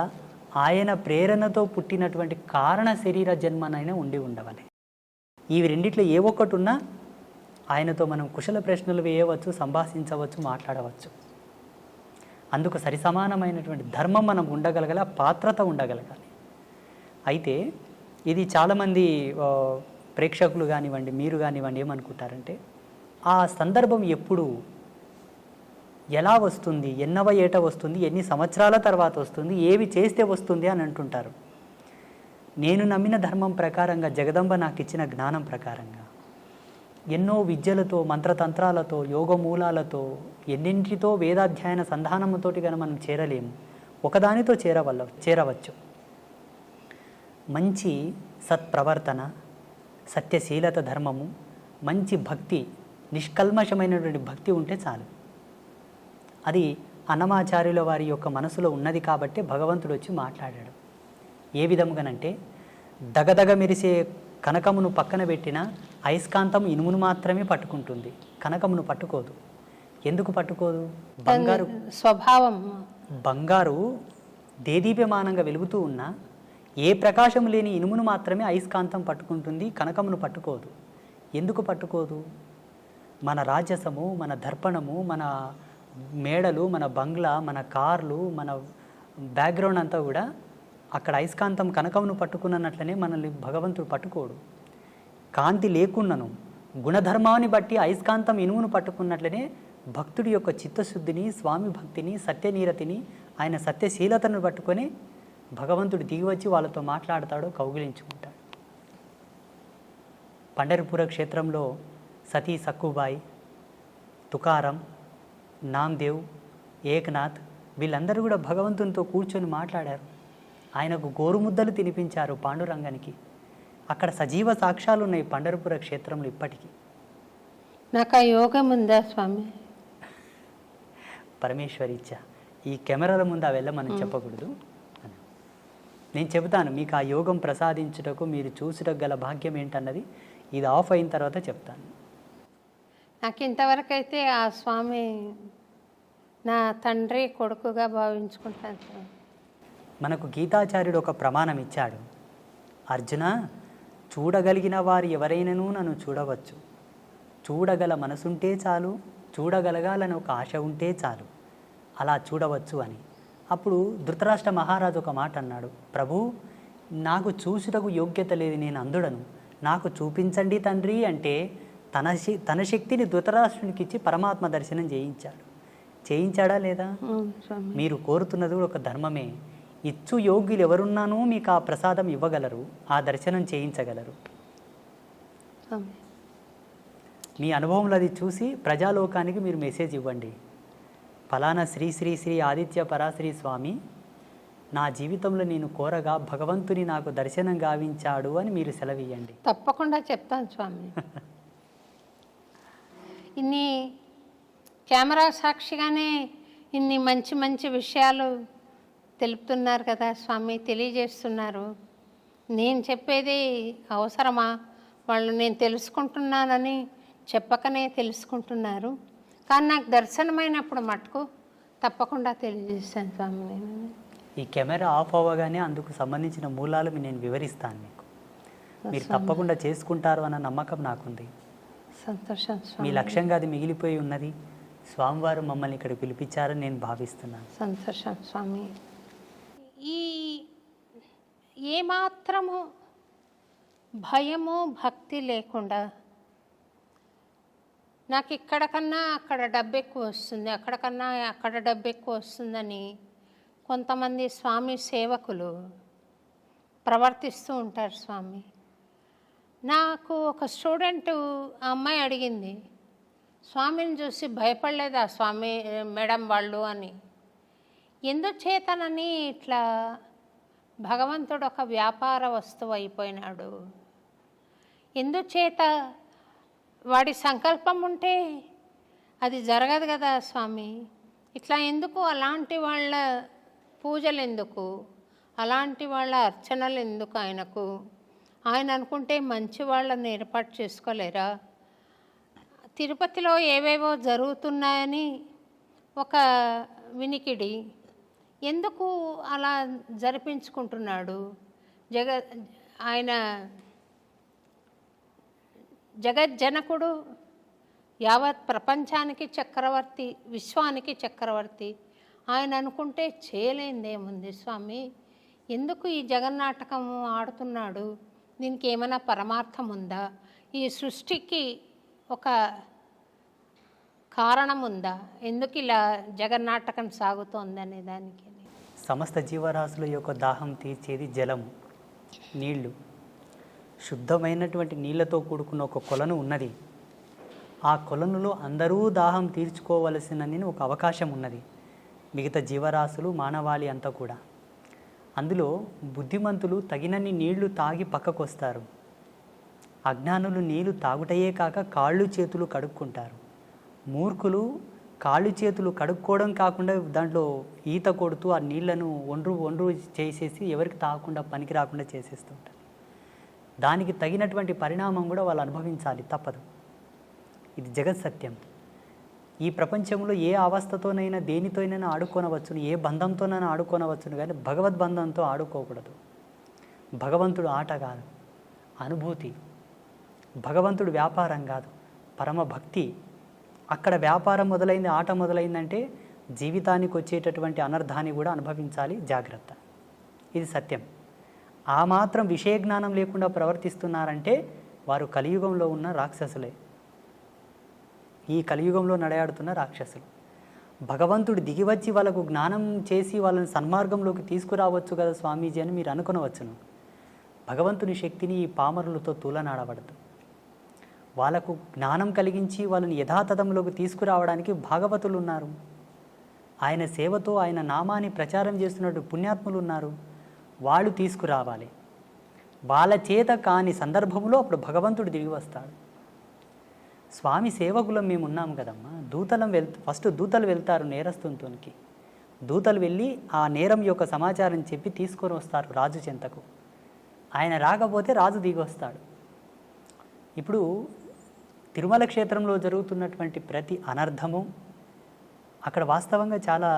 ఆయన ప్రేరణతో పుట్టినటువంటి కారణ శరీర జన్మనైనా ఉండి ఉండవాలి. ఈ రెండిట్లో ఏ ఒక్కటి ఉన్నా ఆయనతో మనం కుశల ప్రశ్నలు వేయవచ్చు, సంభాషించవచ్చు, మాట్లాడవచ్చు. అందుకు సరిసమానమైనటువంటి ధర్మం మనం ఉండగలగాలి, పాత్రత ఉండగలగాలి. అయితే ఇది చాలామంది ప్రేక్షకులు కానివ్వండి, మీరు కానివ్వండి ఏమనుకుంటారంటే, ఆ సందర్భం ఎప్పుడు, ఎలా వస్తుంది, ఎన్నవ ఏట వస్తుంది, ఎన్ని సంవత్సరాల తర్వాత వస్తుంది, ఏవి చేస్తే వస్తుంది అని అంటుంటారు. నేను నమ్మిన ధర్మం ప్రకారంగా, జగదంబ నాకు ఇచ్చిన జ్ఞానం ప్రకారంగా, ఎన్నో విద్యలతో, మంత్రతంత్రాలతో, యోగమూలాలతో, ఎన్నింటితో వేదాధ్యయన సంధానముతోటి కనుక మనం చేరలేము, ఒకదానితో చేరవచ్చు. మంచి సత్ప్రవర్తన, సత్యశీలత ధర్మము, మంచి భక్తి, నిష్కల్మషమైనటువంటి భక్తి ఉంటే చాలు. అది అన్నమాచార్యుల వారి యొక్క మనసులో ఉన్నది కాబట్టి భగవంతుడు వచ్చి మాట్లాడాడు. ఏ విధముగానంటే, దగదగ మెరిసే కనకమును పక్కన పెట్టిన అయస్కాంతం ఇనుమును మాత్రమే పట్టుకుంటుంది, కనకమును పట్టుకోదు. ఎందుకు పట్టుకోదు? బంగారు స్వభావం. బంగారు దేదీప్యమానంగా వెలుగుతూ ఉన్నా ఏ ప్రకాశం లేని ఇనుమును మాత్రమే అయస్కాంతం పట్టుకుంటుంది, కనకమును పట్టుకోదు. ఎందుకు పట్టుకోదు? మన రాజసము, మన దర్పణము, మన మేడలు, మన బంగ్లా, మన కార్లు, మన బ్యాక్గ్రౌండ్ అంతా కూడా అక్కడ అయస్కాంతం కనకమును పట్టుకున్నట్లనే మనల్ని భగవంతుడు పట్టుకోడు. కాంతి లేకున్నను గుణధర్మాన్ని బట్టి అయస్కాంతం ఇనుమును పట్టుకున్నట్లనే భక్తుడి యొక్క చిత్తశుద్ధిని, స్వామి భక్తిని, సత్యనీరతిని, ఆయన సత్యశీలతను పట్టుకొని భగవంతుడు దిగివచ్చి వాళ్ళతో మాట్లాడతాడు, కౌగిలించుకుంటాడు. పండరిపుర క్షేత్రంలో సతీ సక్కుబాయి, తుకారం, నామ్దేవ్, ఏకనాథ్ వీళ్ళందరూ కూడా భగవంతునితో కూర్చొని మాట్లాడారు. ఆయనకు గోరుముద్దలు తినిపించారు పాండురంగానికి. అక్కడ సజీవ సాక్ష్యాలు ఉన్నాయి పండరిపుర క్షేత్రంలో ఇప్పటికీ. నాకు ఆ యోగం ఉందా స్వామి? పరమేశ్వరి ఇచ్చా. ఈ కెమెరాల ముందు అవి మనం చెప్పకూడదు. నేను చెబుతాను మీకు ఆ యోగం ప్రసాదించుటకు మీరు చూసుటకు గల భాగ్యం ఏంటన్నది ఇది ఆఫ్ అయిన తర్వాత చెప్తాను. నాకు ఇంతవరకు అయితే ఆ స్వామి నా తండ్రి కొడుకుగా భావించుకుంటాను స్వామి. మనకు గీతాచార్యుడు ఒక ప్రమాణం ఇచ్చాడు. అర్జున, చూడగలిగిన వారు ఎవరైనాను నన్ను చూడవచ్చు, చూడగల మనసుంటే చాలు, చూడగలగాలని ఒక ఆశ ఉంటే చాలు, అలా చూడవచ్చు అని. అప్పుడు ధృతరాష్ట్ర మహారాజు ఒక మాట అన్నాడు, ప్రభు నాకు చూసుటకు యోగ్యత లేదు, నేను అంధుడను, నాకు చూపించండి తండ్రి అంటే తన శక్తిని ధృతరాష్ట్రునికి ఇచ్చి పరమాత్మ దర్శనం చేయించాడా లేదా? మీరు కోరుతున్నది ఒక ధర్మమే. ఇచ్చు యోగ్యులు ఎవరున్నానో మీకు ఆ ప్రసాదం ఇవ్వగలరు, ఆ దర్శనం చేయించగలరు. మీ అనుభవంలో అది చూసి ప్రజాలోకానికి మీరు మెసేజ్ ఇవ్వండి. ఫలానా శ్రీ శ్రీ శ్రీ ఆదిత్య పరాశ్రీ స్వామి నా జీవితంలో నేను కోరగా భగవంతుని నాకు దర్శనం గావించాడు అని మీరు సెలవియ్యండి. తప్పకుండా చెప్తాను స్వామి. ఇన్ని కెమెరా సాక్షిగానే ఇన్ని మంచి మంచి విషయాలు తెలుపుతున్నారు కదా స్వామి, తెలియజేస్తున్నారు. నేను చెప్పేది అవసరమా? వాళ్ళు నేను తెలుసుకుంటున్నానని చెప్పకనే తెలుసుకుంటున్నారు. కానీ నాకు దర్శనమైనప్పుడు మటుకు తప్పకుండా తెలియజేస్తాను స్వామి. నేను ఈ కెమెరా ఆఫ్ అవ్వగానే అందుకు సంబంధించిన మూలాలు నేను వివరిస్తాను మీకు. మీరు తప్పకుండా చేసుకుంటారు అన్న నమ్మకం నాకుంది. సంతోషం స్వామి. మీ లక్ష్యంగా అది మిగిలిపోయి ఉన్నది. స్వామివారు మమ్మల్ని ఇక్కడ పిలిపించారని నేను భావిస్తున్నాను. సంతోషం స్వామి. ఈ ఏమాత్రము భయము భక్తి లేకుండా నాకు ఇక్కడ కన్నా అక్కడ డబ్బు ఎక్కువ వస్తుంది, అక్కడ కన్నా అక్కడ డబ్బు ఎక్కువ వస్తుందని కొంతమంది స్వామి సేవకులు ప్రవర్తిస్తూ ఉంటారు స్వామి. నాకు ఒక స్టూడెంట్ ఆ అమ్మాయి అడిగింది, స్వామిని చూసి భయపడలేదా స్వామి మేడం వాళ్ళు అని. ఎందుచేతనని ఇట్లా భగవంతుడు ఒక వ్యాపార వస్తువు అయిపోయినాడు, ఎందుచేత వాడి సంకల్పం ఉంటే అది జరగదు కదా స్వామి. ఇట్లా ఎందుకు, అలాంటి వాళ్ళ పూజలు ఎందుకు, అలాంటి వాళ్ళ అర్చనలు ఎందుకు ఆయనకు? ఆయన అనుకుంటే మంచి వాళ్ళని ఏర్పాటు చేసుకోలేరా? తిరుపతిలో ఏవేవో జరుగుతున్నాయని ఒక వినికిడి, ఎందుకు అలా జరిపించుకుంటున్నాడు? ఆయన జగజ్జనకుడు, యావత్ ప్రపంచానికి చక్రవర్తి, విశ్వానికి చక్రవర్తి. ఆయన అనుకుంటే చేయలేనిదేముంది స్వామి? ఎందుకు ఈ జగన్నాటకము ఆడుతున్నాడు? దీనికి ఏమైనా పరమార్థం ఉందా? ఈ సృష్టికి ఒక కారణం ఉందా? ఎందుకు ఇలా జగన్నాటకం సాగుతోందనే దానికి. సమస్త జీవరాశుల యొక్క దాహం తీర్చేది జలము, నీళ్లు. శుద్ధమైనటువంటి నీళ్లతో కూడుకున్న ఒక కొలను ఉన్నది. ఆ కొలనులో అందరూ దాహం తీర్చుకోవలసినని ఒక అవకాశం ఉన్నది. మిగతా జీవరాశులు, మానవాళి అంతా కూడా. అందులో బుద్ధిమంతులు తగినన్ని నీళ్లు తాగి పక్కకు వస్తారు. అజ్ఞానులు నీళ్లు తాగుటయే కాక కాళ్ళు చేతులు కడుక్కుంటారు. మూర్ఖులు కాళ్ళు చేతులు కడుక్కోవడం కాకుండా దాంట్లో ఈత కొడుతూ ఆ నీళ్లను ఒండ్రు చేసేసి ఎవరికి తాగకుండా పనికి రాకుండా చేసేస్తుంటారు. దానికి తగినటువంటి పరిణామం కూడా వాళ్ళు అనుభవించాలి, తప్పదు. ఇది జగత్ సత్యం. ఈ ప్రపంచంలో ఏ అవస్థతోనైనా దేనితోనైనా ఆడుకోనవచ్చును, ఏ బంధంతోనైనా ఆడుకోనవచ్చును, కానీ భగవద్బంధంతో ఆడుకోకూడదు. భగవంతుడు ఆట కాదు, అనుభూతి. భగవంతుడు వ్యాపారం కాదు, పరమ భక్తి. అక్కడ వ్యాపారం మొదలైంది, ఆట మొదలైందంటే జీవితానికి వచ్చేటటువంటి అనర్థాన్ని కూడా అనుభవించాలి. జాగ్రత్త, ఇది సత్యం. ఆ మాత్రం విషయ జ్ఞానం లేకుండా ప్రవర్తిస్తున్నారంటే వారు కలియుగంలో ఉన్న రాక్షసులే, ఈ కలియుగంలో నడయాడుతున్న రాక్షసులు. భగవంతుడు దిగివచ్చి వాళ్ళకు జ్ఞానం చేసి వాళ్ళని సన్మార్గంలోకి తీసుకురావచ్చు కదా స్వామీజీ అని మీరు అనుకునవచ్చును. భగవంతుని శక్తిని ఈ పామరులతో తూలనాడబడదు. వాళ్ళకు జ్ఞానం కలిగించి వాళ్ళని యథాతథంలోకి తీసుకురావడానికి భాగవతులు ఉన్నారు. ఆయన సేవతో ఆయన నామాన్ని ప్రచారం చేస్తున్నట్టు పుణ్యాత్ములు ఉన్నారు. వాళ్ళు తీసుకురావాలి. వాళ్ళ చేత కాని సందర్భంలో అప్పుడు భగవంతుడు తిరిగి వస్తాడు. స్వామి సేవకులం మేము ఉన్నాము కదమ్మా. ఫస్ట్ దూతలు వెళ్తారు నేరస్తునికి. దూతలు వెళ్ళి ఆ నేరం యొక్క సమాచారం చెప్పి తీసుకొని వస్తారు రాజు చెంతకు. ఆయన రాకపోతే రాజు దిగి వస్తాడు. ఇప్పుడు తిరుమల క్షేత్రంలో జరుగుతున్నటువంటి ప్రతి అనర్థము అక్కడ వాస్తవంగా చాలా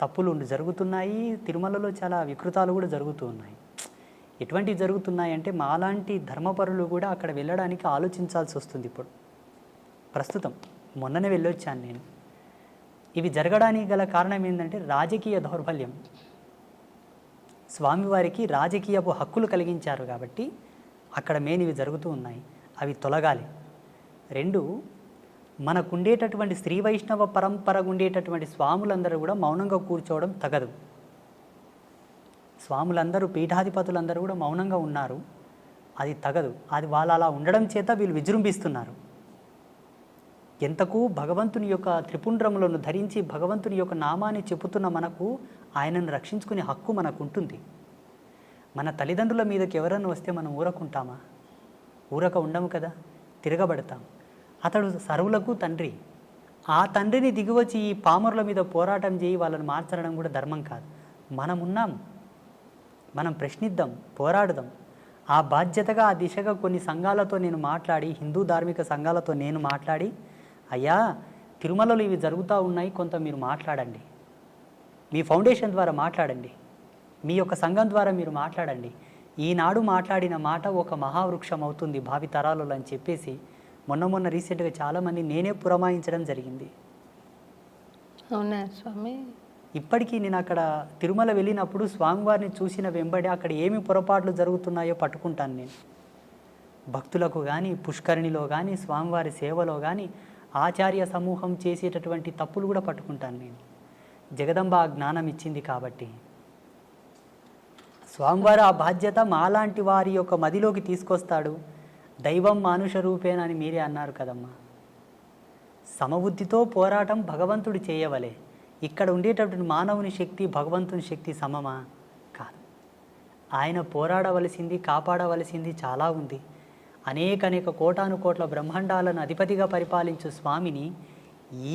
తప్పులు జరుగుతున్నాయి. తిరుమలలో చాలా వికృతాలు కూడా జరుగుతూ ఉన్నాయి. ఎటువంటివి జరుగుతున్నాయి అంటే మాలాంటి ధర్మపరులు కూడా అక్కడ వెళ్ళడానికి ఆలోచించాల్సి వస్తుంది. ఇప్పుడు ప్రస్తుతం మొన్ననే వెళ్ళొచ్చాను నేను. ఇవి జరగడానికి గల కారణం ఏంటంటే రాజకీయ దౌర్బల్యం. స్వామివారికి రాజకీయపు హక్కులు కలిగించారు కాబట్టి అక్కడ ఇవి జరుగుతూ ఉన్నాయి. అవి తొలగాలి. 2, మనకుండేటటువంటి శ్రీ వైష్ణవ పరంపరకు ఉండేటటువంటి స్వాములందరూ కూడా మౌనంగా కూర్చోవడం తగదు. స్వాములందరూ, పీఠాధిపతులందరూ కూడా మౌనంగా ఉన్నారు. అది తగదు. అది వాళ్ళు అలా ఉండడం చేత వీళ్ళు విజృంభిస్తున్నారు. ఎంతకు భగవంతుని యొక్క త్రిపుండ్రములను ధరించి భగవంతుని యొక్క నామాన్ని చెప్పుతున్న మనకు ఆయనను రక్షించుకునే హక్కు మనకు ఉంటుంది. మన తల్లిదండ్రుల మీదకి ఎవరన్నా వస్తే మనం ఊరకుంటామా? ఊరక ఉండము కదా, తిరగబడతాం. అతడు సర్వులకు తండ్రి. ఆ తండ్రిని దిగివచ్చి ఈ పామరుల మీద పోరాటం చేయి వాళ్ళని మార్చడం కూడా ధర్మం కాదు. మనం ఉన్నాం, మనం ప్రశ్నిద్దాం, పోరాడదాం. ఆ బాధ్యతగా ఆ దిశగా కొన్ని సంఘాలతో నేను మాట్లాడి, హిందూ ధార్మిక సంఘాలతో నేను మాట్లాడి, అయ్యా తిరుమలలో ఇవి జరుగుతూ ఉన్నాయి, కొంత మీరు మాట్లాడండి, మీ ఫౌండేషన్ ద్వారా మాట్లాడండి, మీ యొక్క సంఘం ద్వారా మీరు మాట్లాడండి. ఈనాడు మాట్లాడిన మాట ఒక మహావృక్షం అవుతుంది భావితరాలలో అని చెప్పేసి మొన్న రీసెంట్గా చాలామంది నేనే పురమాయించడం జరిగింది. అవునా స్వామి? ఇప్పటికీ నేను అక్కడ తిరుమల వెళ్ళినప్పుడు స్వామివారిని చూసిన వెంబడి అక్కడ ఏమి పొరపాట్లు జరుగుతున్నాయో పట్టుకుంటాను నేను. భక్తులకు కానీ, పుష్కరిణిలో కానీ, స్వామివారి సేవలో కానీ ఆచార్య సమూహం చేసేటటువంటి తప్పులు కూడా పట్టుకుంటాను నేను. జగదంబ ఆ జ్ఞానం ఇచ్చింది కాబట్టి స్వామివారు ఆ బాధ్యత మాలాంటి వారి యొక్క మదిలోకి తీసుకొస్తాడు. దైవం మానుష రూపేణ అని మీరే అన్నారు కదమ్మా. సమబుద్ధితో పోరాటం భగవంతుడు చేయవలే. ఇక్కడ ఉండేటటువంటి మానవుని శక్తి భగవంతుని శక్తి సమమా? కాదు. ఆయన పోరాడవలసింది, కాపాడవలసింది చాలా ఉంది. అనేక కోటాను కోట్ల బ్రహ్మాండాలను అధిపతిగా పరిపాలించు స్వామిని, ఈ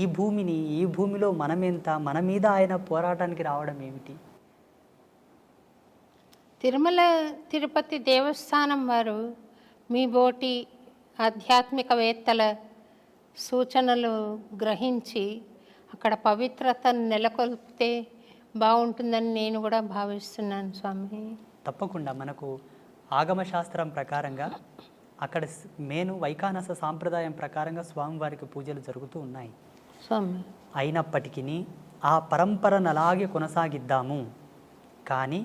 భూమిలో మనమెంత, మన మీద ఆయన పోరాటానికి రావడం ఏమిటి? తిరుమల తిరుపతి దేవస్థానం వారు మీ బోటి ఆధ్యాత్మికవేత్తల సూచనలు గ్రహించి అక్కడ పవిత్రతను నెలకొల్పితే బాగుంటుందని నేను కూడా భావిస్తున్నాను స్వామి. తప్పకుండా మనకు ఆగమ శాస్త్రం ప్రకారంగా అక్కడ మేను వైఖానస సాంప్రదాయం ప్రకారంగా స్వామివారికి పూజలు జరుగుతూ ఉన్నాయి స్వామి. అయినప్పటికీ ఆ పరంపరను అలాగే కొనసాగిద్దాము. కానీ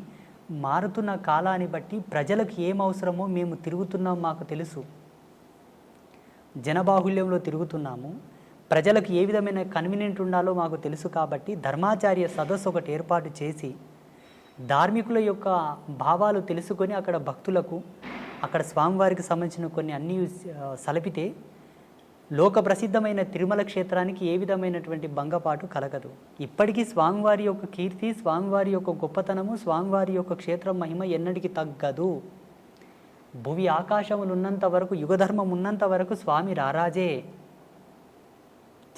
మారుతున్న కాలాన్ని బట్టి ప్రజలకు ఏం అవసరమో మేము తిరుగుతున్నాం, మాకు తెలుసు. జనబాహుల్యంలో తిరుగుతున్నాము, ప్రజలకు ఏ విధమైన కన్వీనియంట్ ఉండాలో మాకు తెలుసు. కాబట్టి ధర్మాచార్య సదస్సు ఒకటి ఏర్పాటు చేసి ధార్మికుల యొక్క భావాలు తెలుసుకొని అక్కడ భక్తులకు అక్కడ స్వామివారికి సంబంధించిన కొన్ని అన్నీ సలిపితే లోక ప్రసిద్ధమైన తిరుమల క్షేత్రానికి ఏ విధమైనటువంటి భంగపాటు కలగదు. ఇప్పటికీ స్వామివారి యొక్క కీర్తి, స్వామివారి యొక్క గొప్పతనము, స్వామివారి యొక్క క్షేత్రం మహిమ ఎన్నటికీ తగ్గదు. భువి ఆకాశములు ఉన్నంత వరకు, యుగధర్మం ఉన్నంత వరకు స్వామి రారాజే.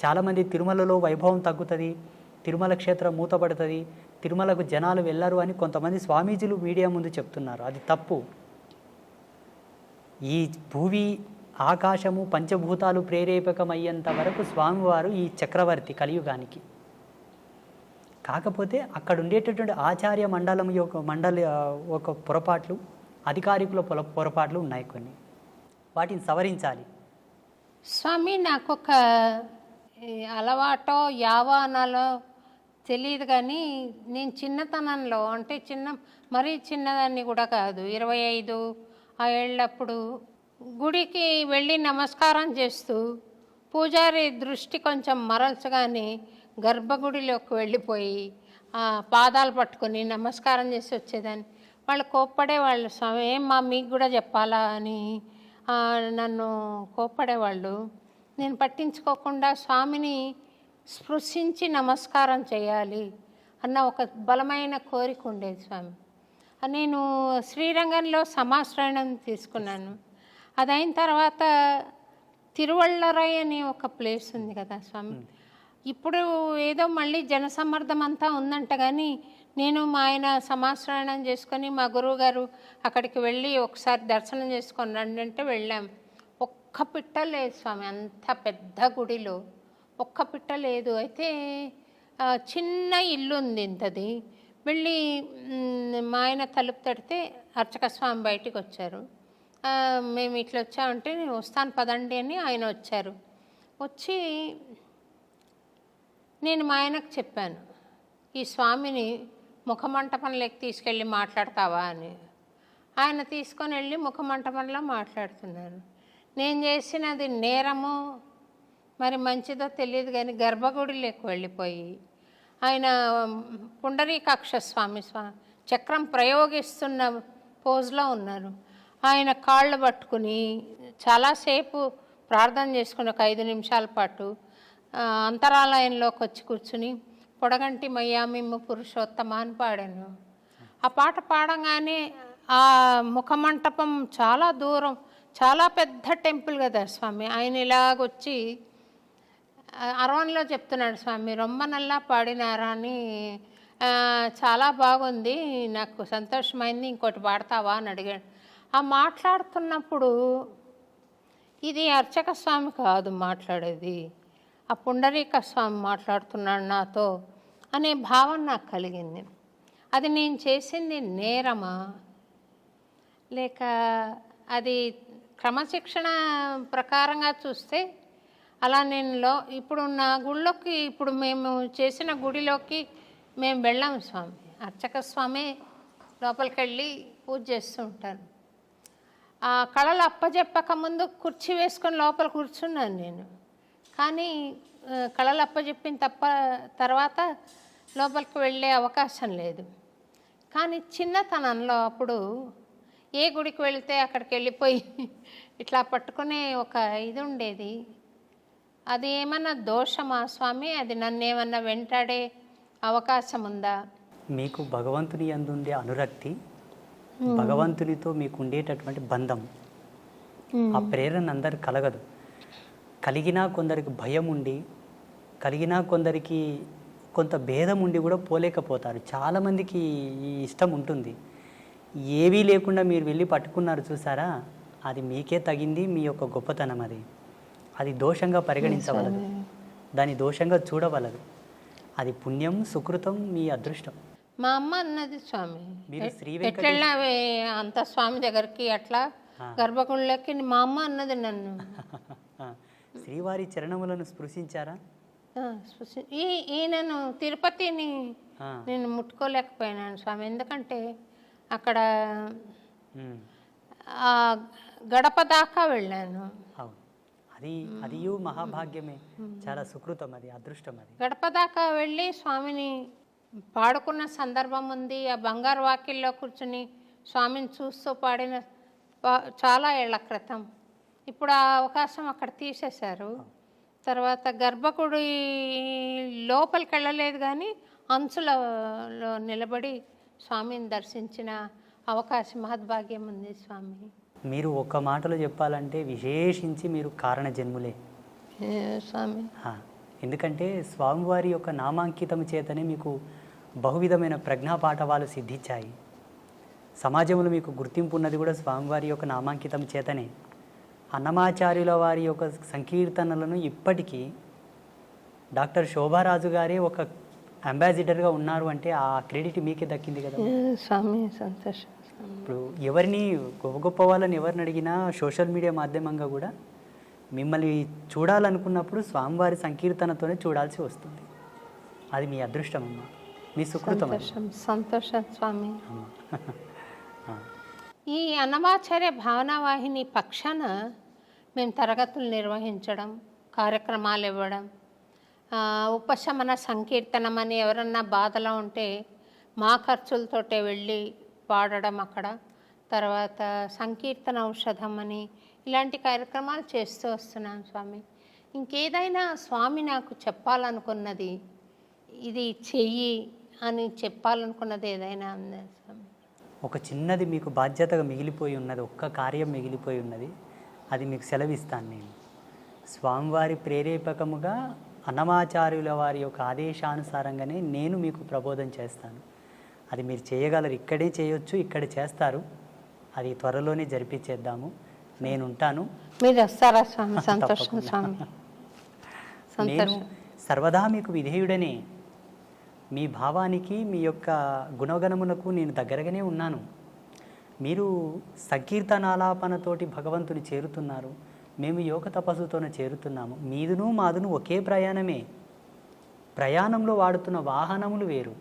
చాలామంది తిరుమలలో వైభవం తగ్గుతుంది, తిరుమల క్షేత్రం మూతపడుతుంది, తిరుమలకు జనాలు వెళ్ళరు అని కొంతమంది స్వామీజీలు మీడియా ముందు చెప్తున్నారు. అది తప్పు. ఈ భూమి ఆకాశము పంచభూతాలు ప్రేరేపకమయ్యేంత వరకు స్వామివారు ఈ చక్రవర్తి కలియుగానికి. కాకపోతే అక్కడ ఉండేటటువంటి ఆచార్య మండలం యొక్క పొరపాట్లు, అధికారికుల పొరపాట్లు ఉన్నాయి కొన్ని. వాటిని సవరించాలి. స్వామి, నాకు ఒక అలవాటో యావానాలో తెలియదు కానీ నేను చిన్నతనంలో, అంటే మరీ చిన్నదాన్ని కూడా కాదు, 25 ఆ ఏళ్ళప్పుడు గుడికి వెళ్ళి నమస్కారం చేస్తూ పూజారి దృష్టి కొంచెం మరల్చగానే గర్భగుడిలోకి వెళ్ళిపోయి పాదాలు పట్టుకొని నమస్కారం చేసి వచ్చేదాన్ని. వాళ్ళు కోప్పడేవాళ్ళు, స్వామి ఏమ్మా మీకు కూడా చెప్పాలా అని నన్ను కోప్పడేవాళ్ళు. నేను పట్టించుకోకుండా స్వామిని స్పృశించి నమస్కారం చేయాలి అన్న ఒక బలమైన కోరిక ఉండేది స్వామి. నేను శ్రీరంగంలో సమాశ్రయణం తీసుకున్నాను. అదైన తర్వాత తిరువళ్ళరై అనే ఒక ప్లేస్ ఉంది కదా స్వామి. ఇప్పుడు ఏదో మళ్ళీ జనసమ్మర్దం అంతా ఉందంట, కానీ నేను మా ఆయన సమాశ్రయణం చేసుకొని మా గురువు గారు అక్కడికి వెళ్ళి ఒకసారి దర్శనం చేసుకొని రండి అంటే వెళ్ళాం. ఒక్క పిట్ట లేదు స్వామి, అంత పెద్ద గుడిలో ఒక్క పిట్ట లేదు. అయితే చిన్న ఇల్లు ఉంది ఇంతది. వెళ్ళి మా ఆయన తలుపు తడితే అర్చక స్వామి బయటికి వచ్చారు. మేము ఇట్లా వచ్చామంటే నేను వస్తాను పదండి అని ఆయన వచ్చారు. వచ్చి నేను మా ఆయనకు చెప్పాను, ఈ స్వామిని ముఖమంటపంలోకి తీసుకెళ్ళి మాట్లాడతావా అని. ఆయన తీసుకొని వెళ్ళి ముఖమంటపంలో మాట్లాడుతున్నారు. నేను చేసినది నేరమో మరి మంచిదో తెలియదు కానీ గర్భగుడిలోకి వెళ్ళిపోయి ఆయన పుండరీకాక్ష స్వామి చక్రం ప్రయోగిస్తున్న పోజ్లో ఉన్నారు. ఆయన కాళ్ళు పట్టుకుని చాలాసేపు ప్రార్థన చేసుకుని ఒక 5 నిమిషాల పాటు అంతరాలయంలోకి వచ్చి కూర్చుని పొడగంటి మయ్యామిమ్ము పురుషోత్తమ అని పాడాను. ఆ పాట పాడంగానే ఆ ముఖమంటపం చాలా దూరం, చాలా పెద్ద టెంపుల్ కదా స్వామి. ఆయన ఇలాగొచ్చి అరవన్లో చెప్తున్నాడు, స్వామి రొమ్మ నల్లా పాడినారా అని, చాలా బాగుంది, నాకు సంతోషమైంది, ఇంకోటి పాడతావా అని అడిగాడు. ఆ మాట్లాడుతున్నప్పుడు ఇది అర్చక స్వామి కాదు మాట్లాడేది, ఆ పుండరీక స్వామి మాట్లాడుతున్నాడు నాతో అనే భావన నాకు కలిగింది. అది నేను చేసింది నేరమా లేక అది క్రమశిక్షణ ప్రకారంగా చూస్తే అలా నేను ఇప్పుడు నా గుళ్ళోకి, ఇప్పుడు మేము చేసిన గుడిలోకి మేము వెళ్ళాము స్వామి. అర్చక స్వామి లోపలికి వెళ్ళి పూజ చేస్తూ ఉంటాను. ఆ కళలు అప్పచెప్పక ముందు కుర్చీ వేసుకొని లోపల కూర్చున్నాను నేను. కానీ కళలు అప్పచెప్పిన తర్వాత లోపలికి వెళ్ళే అవకాశం లేదు. కానీ చిన్నతనంలో అప్పుడు ఏ గుడికి వెళితే అక్కడికి వెళ్ళిపోయి ఇట్లా పట్టుకునే ఒక ఇది ఉండేది. అది ఏమన్నా దోషమా స్వామి? అది నన్ను ఏమన్నా వెంటాడే అవకాశం ఉందా? మీకు భగవంతుని యందు ఉండే అనురక్తి, భగవంతునితో మీకు ఉండేటటువంటి బంధం, ఆ ప్రేరణ అందరికి కలగదు. కలిగినా కొందరికి భయం ఉండి, కలిగినా కొందరికి కొంత భేదం ఉండి కూడా పోలేకపోతారు. చాలామందికి ఈ ఇష్టం ఉంటుంది. ఏవీ లేకుండా మీరు వెళ్ళి పట్టుకున్నారు చూసారా, అది మీకే తగింది, మీ యొక్క గొప్పతనం. అది దోషంగా పరిగణించవలదు, దాని దోషంగా చూడవలదు. అది పుణ్యం, సుకృతం, మీ అదృష్టం. మా అమ్మ అన్నది స్వామి, మీరు శ్రీ ఎట్లెళ్ళినావే అంత స్వామి దగ్గరికి అట్లా గర్భగుడిలోకి, మా అమ్మ అన్నది నన్ను. శ్రీవారి చరణములను స్పృశించారా? ఈయనను తిరుపతిని నేను ముట్టుకోలేకపోయినాను స్వామి, ఎందుకంటే అక్కడ గడప దాకా వెళ్ళాను. అవును, అది మహాభాగ్యమే, చాలా సుకృతం, అది అదృష్టం. అది గడప దాకా వెళ్ళి స్వామిని పాడుకున్న సందర్భం ఉంది. ఆ బంగారు వాకిల్లో కూర్చుని స్వామిని చూస్తూ పాడిన చాలా ఏళ్ల క్రితం. ఇప్పుడు ఆ అవకాశం అక్కడ తీసేశారు. తర్వాత గర్భగుడి లోపలికి వెళ్ళలేదు, కానీ అంచులలో నిలబడి స్వామిని దర్శించిన అవకాశం, మహద్భాగ్యం ఉంది స్వామి. మీరు ఒక్క మాటలో చెప్పాలంటే విశేషించి మీరు కారణ జన్ములే స్వామి. ఎందుకంటే స్వామివారి యొక్క నామాంకితం చేతనే మీకు బహువిధమైన ప్రజ్ఞాపాఠవాలు సిద్ధించాయి. సమాజంలో మీకు గుర్తింపు ఉన్నది కూడా స్వామివారి యొక్క నామాంకితం చేతనే. అన్నమాచార్యుల వారి యొక్క సంకీర్తనలను ఇప్పటికీ డాక్టర్ శోభారాజు గారే ఒక అంబాసిడర్గా ఉన్నారు అంటే ఆ క్రెడిట్ మీకే దక్కింది కదా స్వామి. సంతోషం. ఇప్పుడు ఎవరిని గొప్ప వాళ్ళని ఎవరిని అడిగినా సోషల్ మీడియా మాధ్యమంగా కూడా మిమ్మల్ని చూడాలనుకున్నప్పుడు స్వామివారి సంకీర్తనతోనే చూడాల్సి వస్తుంది. అది మీ అదృష్టం అమ్మ, మీ సుకృతం. సంతోషం స్వామి. ఈ అన్నమాచార్య భావనావాహిని పక్షాన మేము తరగతులు నిర్వహించడం, కార్యక్రమాలు ఇవ్వడం, ఉపశమన సంకీర్తనం అని ఎవరన్నా బాధలో ఉంటే మా ఖర్చులతోటే వెళ్ళి పాడడం అక్కడ. తర్వాత సంకీర్తన ఔషధం అని ఇలాంటి కార్యక్రమాలు చేస్తూ వస్తున్నాను స్వామి. ఇంకేదైనా స్వామి నాకు చెప్పాలనుకున్నది, ఇది చెయ్యి అని చెప్పాలనుకున్నది ఏదైనా ఉందా స్వామి? ఒక చిన్నది మీకు బాధ్యతగా మిగిలిపోయి ఉన్నది, ఒక్క కార్యం మిగిలిపోయి ఉన్నది, అది మీకు సెలవిస్తాను నేను. స్వామివారి ప్రేరేపకముగా అన్నమాచార్యుల వారి యొక్క ఆదేశానుసారంగానే నేను మీకు ప్రబోధం చేస్తాను. అది మీరు చేయగలరు, ఇక్కడే చేయొచ్చు, ఇక్కడ చేస్తారు. అది త్వరలోనే జరిపించేద్దాము. నేను ఉంటాను, మీరు వస్తారా స్వామి? సంతోషం స్వామి. నేను సర్వదా మీకు విధేయుడనే. మీ భావానికి, మీ యొక్క గుణగణములకు నేను దగ్గరగానే ఉన్నాను. మీరు సంకీర్తనాలాపనతోటి భగవంతుని చేరుతున్నారు, మేము యోగ తపస్సుతోనే చేరుతున్నాము. మీదును మాదును ఒకే ప్రయాణమే. ప్రయాణంలో వాడుతున్న వాహనములు వేరు,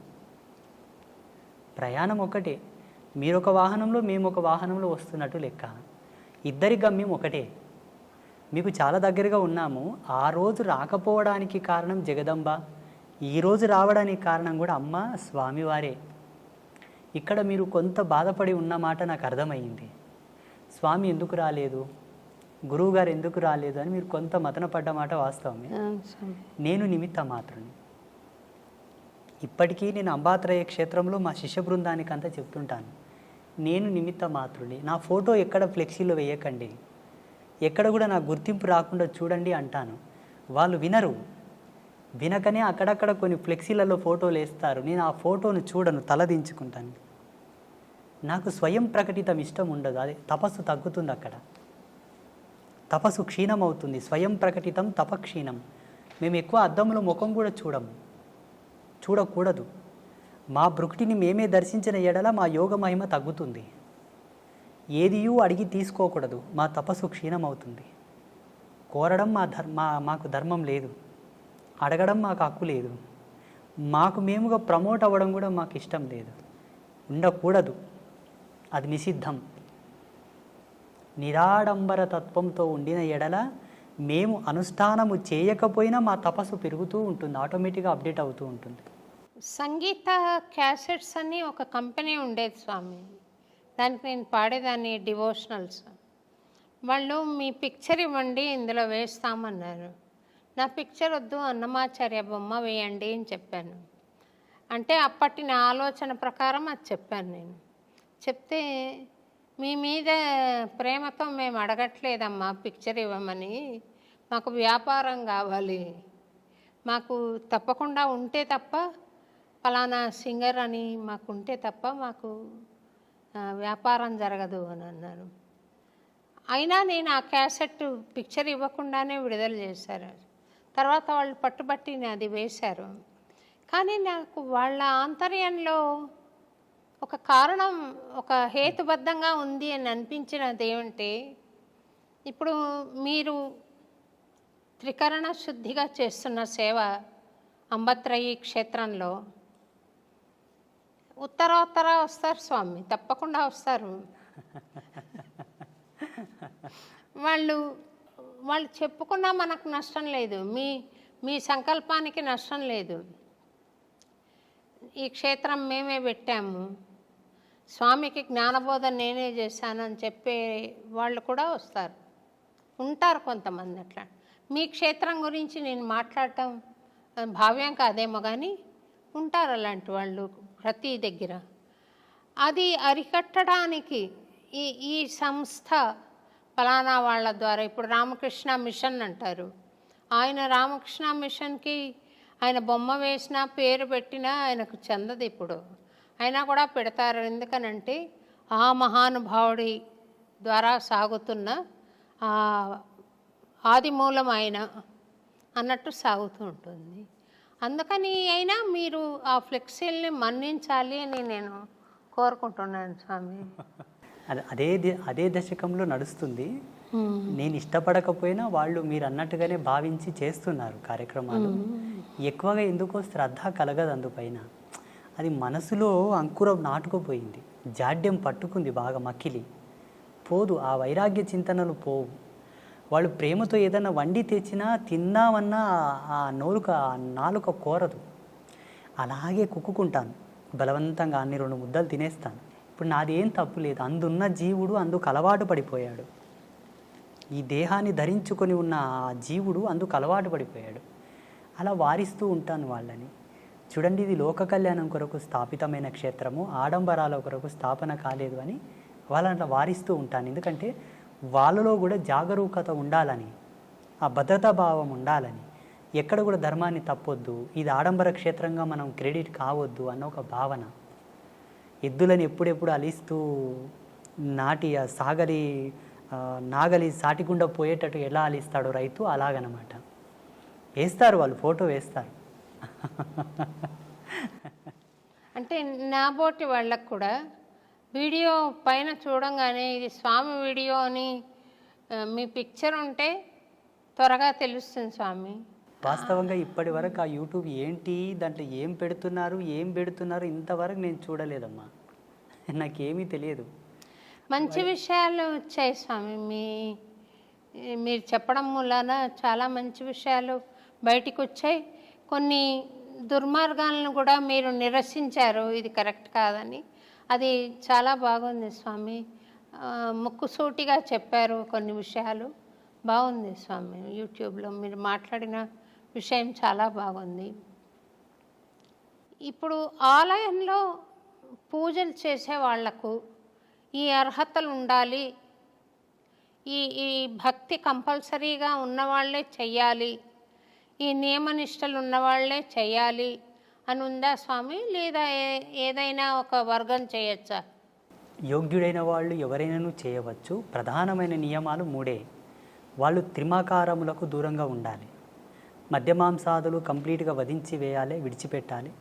ప్రయాణం ఒకటే. మీరొక వాహనంలో, మేము ఒక వాహనంలో వస్తున్నట్టు లెక్క. ఇద్దరి గమ్యం ఒకటే. మీకు చాలా దగ్గరగా ఉన్నాము. ఆ రోజు రాకపోవడానికి కారణం జగదంబ, ఈరోజు రావడానికి కారణం కూడా అమ్మ స్వామివారే. ఇక్కడ మీరు కొంత బాధపడి ఉన్నమాట నాకు అర్థమైంది. స్వామి ఎందుకు రాలేదు, గురువుగారు ఎందుకు రాలేదు అని మీరు కొంత మతన పడ్డమాట వాస్తవమే. నేను నిమిత్త మాత్రుని. ఇప్పటికీ నేను అంబాత్రయ క్షేత్రంలో మా శిష్య బృందానికి అంతా చెప్తుంటాను, నేను నిమిత్త మాత్రుని. నా ఫోటో ఎక్కడ ఫ్లెక్సీలో వేయకండి, ఎక్కడ కూడా నా గుర్తింపు రాకుండా చూడండి అంటాను. వాళ్ళు వినరు. వినకనే అక్కడక్కడ కొన్ని ఫ్లెక్సీలలో ఫోటోలు వేస్తారు. నేను ఆ ఫోటోను చూడను, తలదించుకుంటాను. నాకు స్వయం ప్రకటితం ఇష్టం ఉండదు. అదే తపస్సు తగ్గుతుంది, అక్కడ తపస్సు క్షీణం అవుతుంది. స్వయం ప్రకటితం తపక్షీణం. మేము ఎక్కువ అద్దంలో ముఖం కూడా చూడకూడదు. మా భృకుటిని మేమే దర్శించిన ఎడల మా యోగ మహిమ తగ్గుతుంది. ఏదియూ అడిగి తీసుకోకూడదు, మా తపస్సు క్షీణం అవుతుంది. కోరడం మాకు ధర్మం లేదు, అడగడం మాకు హక్కు లేదు, మాకు మేముగా ప్రమోట్ అవ్వడం కూడా మాకు ఇష్టం లేదు, ఉండకూడదు. అది నిషిద్ధం. నిరాడంబర తత్వంతో ఉండిన ఎడల మేము అనుష్ఠానము చేయకపోయినా మా తపస్సు పెరుగుతూ ఉంటుంది, ఆటోమేటిక్గా అప్డేట్ అవుతూ ఉంటుంది. సంగీత క్యాసెట్స్ అని ఒక కంపెనీ ఉండేది స్వామి, దానికి నేను పాడేదాన్ని డివోషనల్స్. వాళ్ళు మీ పిక్చర్ ఇవ్వండి, ఇందులో వేస్తామన్నారు. నా పిక్చర్ వద్దు, అన్నమాచార్య బొమ్మ వేయండి అని చెప్పాను. అంటే అప్పటి నా ఆలోచన ప్రకారం అది చెప్పాను నేను. చెప్తే మీ మీద ప్రేమతో మేము అడగట్లేదమ్మా పిక్చర్ ఇవ్వమని, మాకు వ్యాపారం కావాలి, మాకు తప్పకుండా ఉంటే తప్ప ఫలానా సింగర్ అని మాకు ఉంటే తప్ప మాకు వ్యాపారం జరగదు అని అన్నారు. అయినా నేను ఆ క్యాసెట్ పిక్చర్ ఇవ్వకుండానే విడుదల చేశారు. తర్వాత వాళ్ళు పట్టుబట్టి అది వేశారు. కానీ నాకు వాళ్ళ ఆంతర్యంలో ఒక కారణం, ఒక హేతుబద్ధంగా ఉంది అని అనిపించినది ఏమంటే, ఇప్పుడు మీరు త్రికరణ శుద్ధిగా చేస్తున్న సేవ అంబత్రయి క్షేత్రంలో ఉత్తరోత్తర వస్తారు స్వామి, తప్పకుండా వస్తారు. వాళ్ళు చెప్పుకున్నా మనకు నష్టం లేదు, మీ సంకల్పానికి నష్టం లేదు. ఈ క్షేత్రం మేమే పెట్టాము, స్వామికి జ్ఞానబోధన నేనే చేశానని చెప్పే వాళ్ళు కూడా వస్తారు, ఉంటారు కొంతమంది. అట్లా మీ క్షేత్రం గురించి నేను మాట్లాడటం భావ్యం కాదేమో, కానీ ఉంటారు అలాంటి వాళ్ళు ప్రతి దగ్గర. అది అరికట్టడానికి ఈ సంస్థ ఫలానా వాళ్ళ ద్వారా, ఇప్పుడు రామకృష్ణ మిషన్ అంటారు, ఆయన రామకృష్ణ మిషన్కి ఆయన బొమ్మ వేసినా పేరు పెట్టినా ఆయనకు చెందదు ఇప్పుడు, అయినా కూడా పెడతారు. ఎందుకనంటే ఆ మహానుభావుడి ద్వారా సాగుతున్న ఆదిమూలం ఆయన అన్నట్టు సాగుతూ ఉంటుంది. అందుకని అయినా మీరు ఆ ఫ్లెక్సీల్ని మన్నించాలి అని నేను కోరుకుంటున్నాను స్వామి. అదే దశకంలో నడుస్తుంది. నేను ఇష్టపడకపోయినా వాళ్ళు మీరు అన్నట్టుగానే భావించి చేస్తున్నారు కార్యక్రమాలు. ఎక్కువగా ఎందుకో శ్రద్ధ కలగదు అందుపైన. అది మనసులో అంకురం నాటుకుపోయింది, జాడ్యం పట్టుకుంది బాగా, మక్కిలి పోదు, ఆ వైరాగ్య చింతనలు పోవు. వాళ్ళు ప్రేమతో ఏదైనా వండి తెచ్చినా తిందామన్నా ఆ నాలుక కోరదు. అలాగే కుక్కుకుంటాను బలవంతంగా, అన్ని 2 ముద్దలు తినేస్తాను. ఇప్పుడు నాదేం తప్పు లేదు, అందున్న జీవుడు అందుకు అలవాటు పడిపోయాడు. ఈ దేహాన్ని ధరించుకొని ఉన్న ఆ జీవుడు అందుకు అలవాటు పడిపోయాడు. అలా వారిస్తూ ఉంటాను వాళ్ళని. చూడండి, ఇది లోక కళ్యాణం కొరకు స్థాపితమైన క్షేత్రము, ఆడంబరాల కొరకు స్థాపన కాలేదు అని వాళ్ళని అట్లా వారిస్తూ ఉంటాను. ఎందుకంటే వాళ్ళలో కూడా జాగరూకత ఉండాలని, ఆ భద్రతా భావం ఉండాలని, ఎక్కడ కూడా ధర్మాన్ని తప్పొద్దు, ఇది ఆడంబర క్షేత్రంగా మనం క్రెడిట్ కావద్దు అన్న ఒక భావన. ఎద్దులని ఎప్పుడెప్పుడు అలిస్తూ నాగలి సాటిగుండా పోయేటట్టు ఎలా అలిస్తాడో రైతు, అలాగనమాట. వేస్తారు వాళ్ళు, ఫోటో వేస్తారు. అంటే నా బోటి వాళ్ళకు కూడా వీడియో పైన చూడంగానే ఇది స్వామి వీడియో అని మీ పిక్చర్ ఉంటే త్వరగా తెలుస్తుంది స్వామి. వాస్తవంగా ఇప్పటి వరకు ఆ యూట్యూబ్ ఏంటి, దాంట్లో ఏం పెడుతున్నారు ఇంతవరకు నేను చూడలేదమ్మా, నాకేమీ తెలియదు. మంచి విషయాలు వచ్చాయి స్వామి, మీరు చెప్పడం మూలాన చాలా మంచి విషయాలు బయటికి వచ్చాయి. కొన్ని దుర్మార్గాలను కూడా మీరు నిరసించారు, ఇది కరెక్ట్ కాదని. అది చాలా బాగుంది స్వామి, ముక్కుసూటిగా చెప్పారు కొన్ని విషయాలు. బాగుంది స్వామి, యూట్యూబ్లో మీరు మాట్లాడిన విషయం చాలా బాగుంది. ఇప్పుడు ఆలయంలో పూజలు చేసే వాళ్లకు ఈ అర్హతలు ఉండాలి, ఈ భక్తి కంపల్సరీగా ఉన్నవాళ్లే చెయ్యాలి, ఈ నియమనిష్టలు ఉన్నవాళ్లే చెయ్యాలి అని ఉందా స్వామి, లేదా ఏదైనా ఒక వర్గం చేయొచ్చా? యోగ్యుడైన వాళ్ళు ఎవరైనాను చేయవచ్చు. ప్రధానమైన నియమాలు 3. వాళ్ళు త్రిమాకారములకు దూరంగా ఉండాలి, మద్యమాంసాదులు కంప్లీట్గా వధించి వేయాలి, విడిచిపెట్టాలి.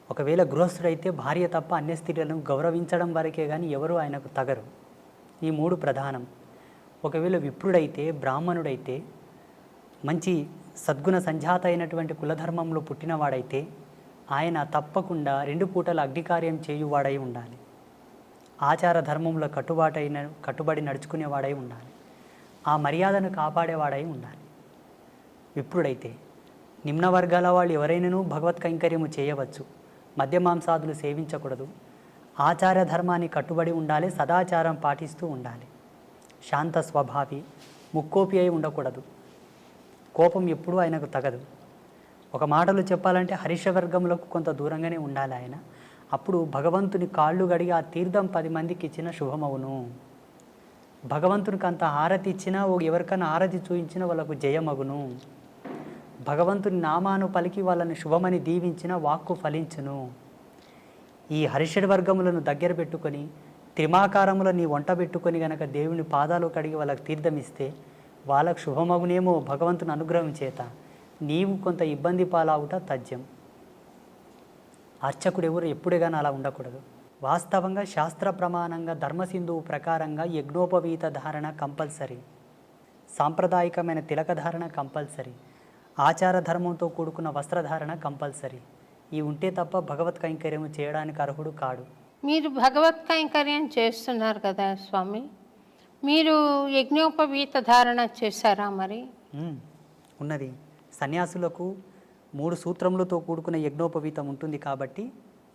ఒకవేళ గృహస్థుడైతే భార్య తప్ప అన్య స్త్రీలను గౌరవించడం వరకే కానీ ఎవరు ఆయనకు తగరు. ఈ 3 ప్రధానం. ఒకవేళ విప్రుడైతే, బ్రాహ్మణుడైతే, మంచి సద్గుణ సంజాత అయినటువంటి కులధర్మంలో పుట్టినవాడైతే ఆయన తప్పకుండా 2 పూటల అగ్నికార్యం చేయువాడై ఉండాలి. ఆచార ధర్మంలో కట్టుబడి నడుచుకునేవాడై ఉండాలి. ఆ మర్యాదను కాపాడేవాడై ఉండాలి. విప్రుడైతే నిమ్న వర్గాల వాళ్ళు ఎవరైనాను భగవత్ కైంకర్యము చేయవచ్చు, మద్యమాంసాదులు సేవించకూడదు, ఆచార ధర్మాన్ని కట్టుబడి ఉండాలి, సదాచారం పాటిస్తూ ఉండాలి, శాంత స్వభావి, ముక్కోపి అయి ఉండకూడదు, కోపం ఎప్పుడూ ఆయనకు తగదు. ఒక మాటలో చెప్పాలంటే హరిషవర్గములకు కొంత దూరంగానే ఉండాలి ఆయన. అప్పుడు భగవంతుని కాళ్ళు గడిగి ఆ తీర్థం 10 మందికి ఇచ్చిన శుభమవును. భగవంతునికి అంత హారతి ఇచ్చినా, ఎవరికైనా హారతి చూయించినా వాళ్ళకు జయమగును. భగవంతుని నామాను పలికి వాళ్ళని శుభమని దీవించిన వాక్కు ఫలించును. ఈ హరిషడ్ వర్గములను దగ్గర పెట్టుకొని, త్రిమాకారములను నీ వంట పెట్టుకొని గనక దేవుని పాదాలు కడిగి వాళ్ళకి తీర్థం ఇస్తే వాళ్ళకు శుభమగునేమో భగవంతుని అనుగ్రహం చేత. నీవు కొంత ఇబ్బంది పాలవుట తథ్యం. అర్చకుడు ఎవరు ఎప్పుడే కానీ అలా ఉండకూడదు. వాస్తవంగా శాస్త్ర ప్రమాణంగా ధర్మసింధువు ప్రకారంగా యజ్ఞోపవీత ధారణ కంపల్సరీ, సాంప్రదాయకమైన తిలకధారణ కంపల్సరీ, ఆచార ధర్మంతో కూడుకున్న వస్త్రధారణ కంపల్సరీ. ఇవి ఉంటే తప్ప భగవత్ కైంకర్యం చేయడానికి అర్హుడు కాడు. మీరు భగవత్ కైంకర్యం చేస్తున్నారు కదా స్వామి, మీరు యజ్ఞోపవీత ధారణ చేశారా మరి? ఉన్నది. సన్యాసులకు 3 సూత్రములతో కూడుకున్న యజ్ఞోపవీతం ఉంటుంది కాబట్టి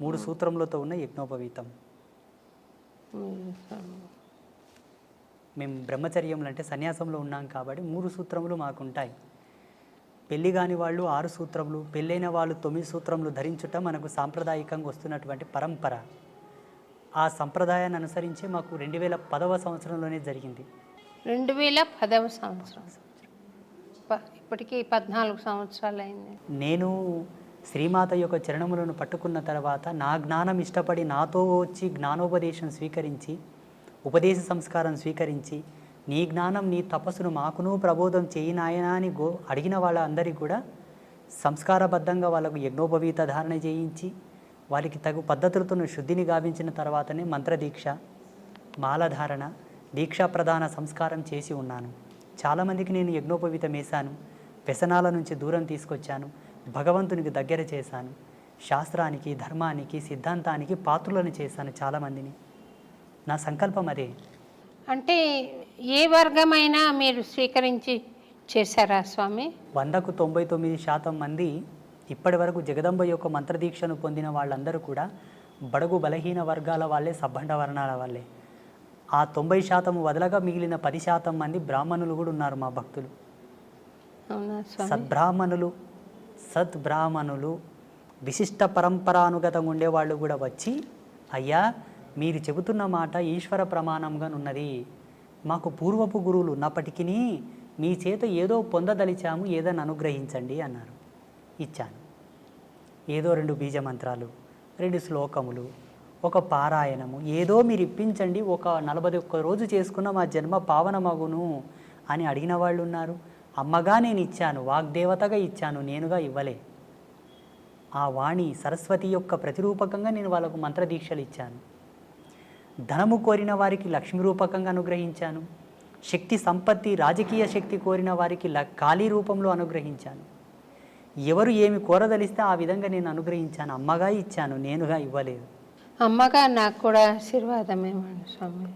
3 సూత్రములతో ఉన్న యజ్ఞోపవీతం. మేము బ్రహ్మచర్యములు అంటే సన్యాసంలో ఉన్నాం కాబట్టి 3 సూత్రములు మాకుంటాయి. పెళ్ళి కాని వాళ్ళు 6 సూత్రములు, పెళ్ళైన వాళ్ళు 9 సూత్రములు ధరించుట మనకు సాంప్రదాయకంగా వస్తున్నటువంటి పరంపర. ఆ సంప్రదాయాన్ని అనుసరించి మాకు 2010వ సంవత్సరంలోనే జరిగింది. 2010వ సంవత్సరం, ఇప్పటికీ 14 సంవత్సరాలు అయింది. నేను శ్రీమాత యొక్క చరణములను పట్టుకున్న తర్వాత నా జ్ఞానం ఇష్టపడి నాతో వచ్చి జ్ఞానోపదేశం స్వీకరించి, ఉపదేశ సంస్కారం స్వీకరించి, నీ జ్ఞానం నీ తపస్సును మాకును ప్రబోధం చేయి నాయనా అని అడిగిన వాళ్ళందరికీ కూడా సంస్కారబద్ధంగా వాళ్ళకు యజ్ఞోపవీత ధారణ చేయించి వారికి తగు పద్ధతులతో శుద్ధిని గావించిన తర్వాతనే మంత్రదీక్ష, మాలధారణ, దీక్షా ప్రధాన సంస్కారం చేసి ఉన్నాను. చాలామందికి నేను యజ్ఞోపవీతం వేశాను, వ్యసనాల నుంచి దూరం తీసుకొచ్చాను, భగవంతునికి దగ్గర చేశాను, శాస్త్రానికి, ధర్మానికి, సిద్ధాంతానికి పాత్రులను చేశాను చాలామందిని. నా సంకల్పం అదే. అంటే ఏ వర్గమైనా మీరు స్వీకరించి చేశారా స్వామి? 100కు 99% మంది ఇప్పటి వరకు జగదంబ యొక్క మంత్రదీక్షను పొందిన వాళ్ళందరూ కూడా బడుగు బలహీన వర్గాల వాళ్ళే, సబ్బండ వర్ణాల వాళ్ళే. ఆ 90% వదలగా మిగిలిన 10% మంది బ్రాహ్మణులు కూడా ఉన్నారు మా భక్తులు. సద్బ్రాహ్మణులు విశిష్ట పరంపరానుగతంగా ఉండేవాళ్ళు కూడా వచ్చి, అయ్యా మీరు చెబుతున్న మాట ఈశ్వర ప్రమాణంగా ఉన్నది, మాకు పూర్వపు గురువులు ఉన్నప్పటికీ మీ చేత ఏదో పొందదలిచాము, ఏదని అనుగ్రహించండి అన్నారు. ఇచ్చాను. ఏదో 2 బీజమంత్రాలు, 2 శ్లోకములు, ఒక పారాయణము, ఏదో మీరు ఇప్పించండి, ఒక 41 రోజు చేసుకున్న మా జన్మ పావనమగును అని అడిగిన వాళ్ళు ఉన్నారు. అమ్మగా నేను ఇచ్చాను, వాగ్దేవతగా ఇచ్చాను, నేనుగా ఇవ్వలే. ఆ వాణి సరస్వతి యొక్క ప్రతిరూపకంగా నేను వాళ్ళకు మంత్రదీక్షలు ఇచ్చాను. ధనము కోరిన వారికి లక్ష్మీ రూపకంగా అనుగ్రహించాను. శక్తి సంపత్తి, రాజకీయ శక్తి కోరిన వారికి కాళీ రూపంలో అనుగ్రహించాను. ఎవరు ఏమి కోరదలిస్తే ఆ విధంగా నేను అనుగ్రహించాను. అమ్మగా ఇచ్చాను, నేనుగా ఇవ్వలేదు. అమ్మగా నాకు కూడా ఆశీర్వాదమేమండి స్వామి.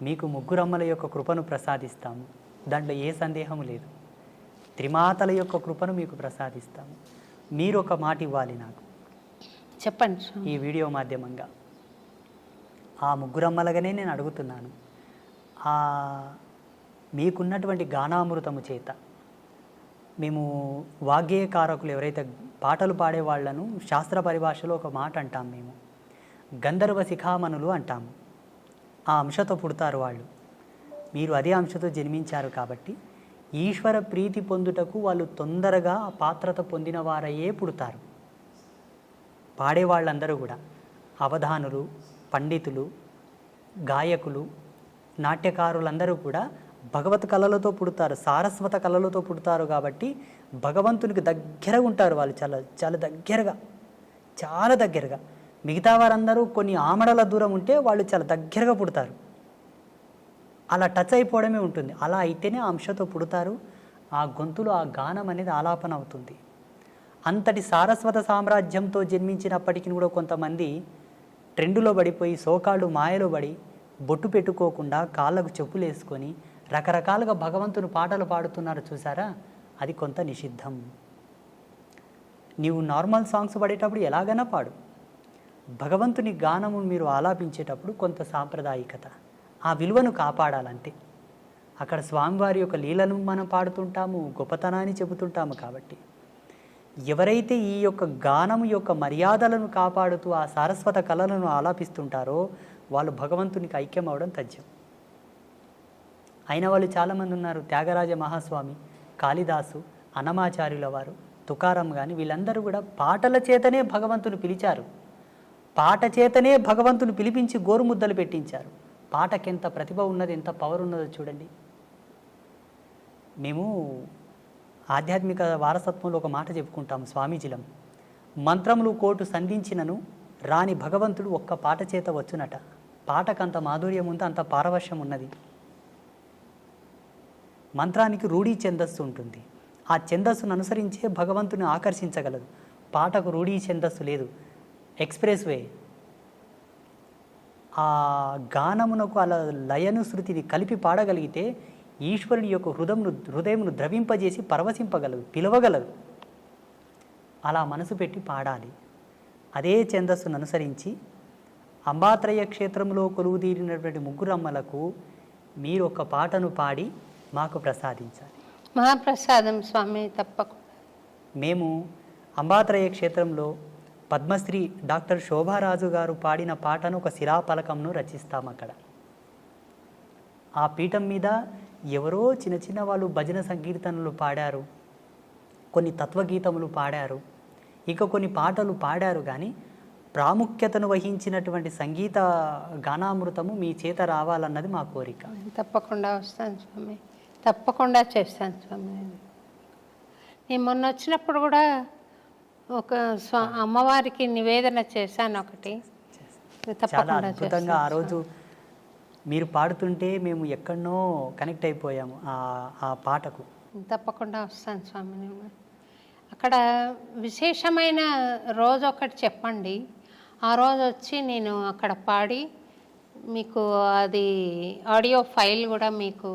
మీకు 3 అమ్మల యొక్క కృపను ప్రసాదిస్తాము, దాంట్లో ఏ సందేహము లేదు. త్రిమాతల యొక్క కృపను మీకు ప్రసాదిస్తాము. మీరు ఒక మాట ఇవ్వాలి నాకు. చెప్పండి స్వామి. ఈ వీడియో మాధ్యమంగా ఆ 3 అమ్మలుగానే నేను అడుగుతున్నాను. మీకున్నటువంటి గానామృతము చేత మేము వాగ్గేయకారకులు ఎవరైతే పాటలు పాడేవాళ్లను శాస్త్ర పరిభాషలో ఒక మాట అంటాం, మేము గంధర్వ శిఖామణులు అంటాము. ఆ అంశతో పుడతారు వాళ్ళు. మీరు అదే అంశతో జన్మించారు కాబట్టి ఈశ్వర ప్రీతి పొందుటకు వాళ్ళు తొందరగా ఆ పాత్రత పొందిన వారయ్యే పుడతారు. పాడేవాళ్ళందరూ కూడా అవధానులు, పండితులు, గాయకులు, నాట్యకారులందరూ కూడా భగవత్ కళలతో పుడతారు, సారస్వత కళలతో పుడతారు. కాబట్టి భగవంతునికి దగ్గరగా ఉంటారు వాళ్ళు, చాలా చాలా దగ్గరగా. మిగతా వారందరూ కొన్ని ఆమడల దూరం ఉంటే వాళ్ళు చాలా దగ్గరగా పుడతారు. అలా టచ్ అయిపోవడమే ఉంటుంది. అలా అయితేనే ఆ అంశతో పుడతారు. ఆ గొంతులో ఆ గానం అనేది ఆలాపన అవుతుంది. అంతటి సారస్వత సామ్రాజ్యంతో జన్మించినప్పటికీ కూడా కొంతమంది ట్రెండులో పడిపోయి, సోకాళ్ళు మాయలో పడి, బొట్టు పెట్టుకోకుండా కాళ్ళకు చెప్పులు వేసుకొని రకరకాలుగా భగవంతుని పాటలు పాడుతున్నారు చూసారా, అది కొంత నిషిద్ధం. నీవు నార్మల్ సాంగ్స్ పాడేటప్పుడు ఎలాగైనా పాడు, భగవంతుని గానము మీరు ఆలాపించేటప్పుడు కొంత సాంప్రదాయికత, ఆ విలువను కాపాడాలంతే. అక్కడ స్వామివారి యొక్క లీలను మనం పాడుతుంటాము, గొప్పతనాన్ని చెబుతుంటాము. కాబట్టి ఎవరైతే ఈ యొక్క గానము యొక్క మర్యాదలను కాపాడుతూ ఆ సారస్వత కళలను ఆలాపిస్తుంటారో వాళ్ళు భగవంతునికి ఐక్యం అవడం తథ్యం. అయిన వాళ్ళు చాలామంది ఉన్నారు. త్యాగరాజ మహాస్వామి, కాళిదాసు, అన్నమాచార్యుల వారు, తుకారం కానీ వీళ్ళందరూ కూడా పాటల చేతనే భగవంతుని పిలిచారు. పాట చేతనే భగవంతుని పిలిపించి గోరుముద్దలు పెట్టించారు. పాటకెంత ప్రతిభ ఉన్నది, ఎంత పవర్ ఉన్నదో చూడండి. మేము ఆధ్యాత్మిక వారసత్వంలో ఒక మాట చెప్పుకుంటాం స్వామీజీలం. మంత్రములు కోటు సంధించినను రాని భగవంతుడు ఒక్క పాట చేత వచ్చునట. పాటకంత మాధుర్యం ఉంది, అంత పారవశ్యం ఉన్నది. మంత్రానికి రూఢీ ఛందస్సు ఉంటుంది. ఆ ఛందస్సును అనుసరించే భగవంతుని ఆకర్షించగలదు. పాటకు రూఢీ ఛందస్సు లేదు, ఎక్స్ప్రెస్ వే. ఆ గానమునకు అలా లయను శృతిని కలిపి పాడగలిగితే ఈశ్వరుని యొక్క హృదయమును ద్రవింపజేసి పరవశింపగలదు, పిలవగలదు. అలా మనసు పెట్టి పాడాలి. అదే ఛందస్సును అనుసరించి అంబాత్రయ క్షేత్రంలో కొలువుదీరినటువంటి ముగ్గురమ్మలకు మీరు ఒక పాటను పాడి మాకు ప్రసాదించాలి. మహాప్రసాదం స్వామి, తప్పకుండా. మేము అంబాత్రయ క్షేత్రంలో పద్మశ్రీ డాక్టర్ శోభారాజు గారు పాడిన పాటను ఒక శిలాపలకంను రచిస్తాం అక్కడ. ఆ పీఠం మీద ఎవరో చిన్న చిన్న వాళ్ళు భజన సంకీర్తనలు పాడారు, కొన్ని తత్వగీతములు పాడారు, ఇక కొన్ని పాటలు పాడారు. కానీ ప్రాముఖ్యతను వహించినటువంటి సంగీత గానామృతము మీ చేత రావాలన్నది మా కోరిక. తప్పకుండా వస్తాను స్వామి, తప్పకుండా చేస్తాను స్వామి. నేను మొన్న వచ్చినప్పుడు కూడా ఒక అమ్మవారికి నివేదన చేశాను ఒకటి. చాలా అద్భుతంగా ఆ రోజు మీరు పాడుతుంటే మేము ఎక్కడనో కనెక్ట్ అయిపోయాము ఆ పాటకు. తప్పకుండా వస్తాను స్వామి. నేను అక్కడ విశేషమైన రోజు ఒకటి చెప్పండి, ఆ రోజు వచ్చి నేను అక్కడ పాడి మీకు అది ఆడియో ఫైల్ కూడా మీకు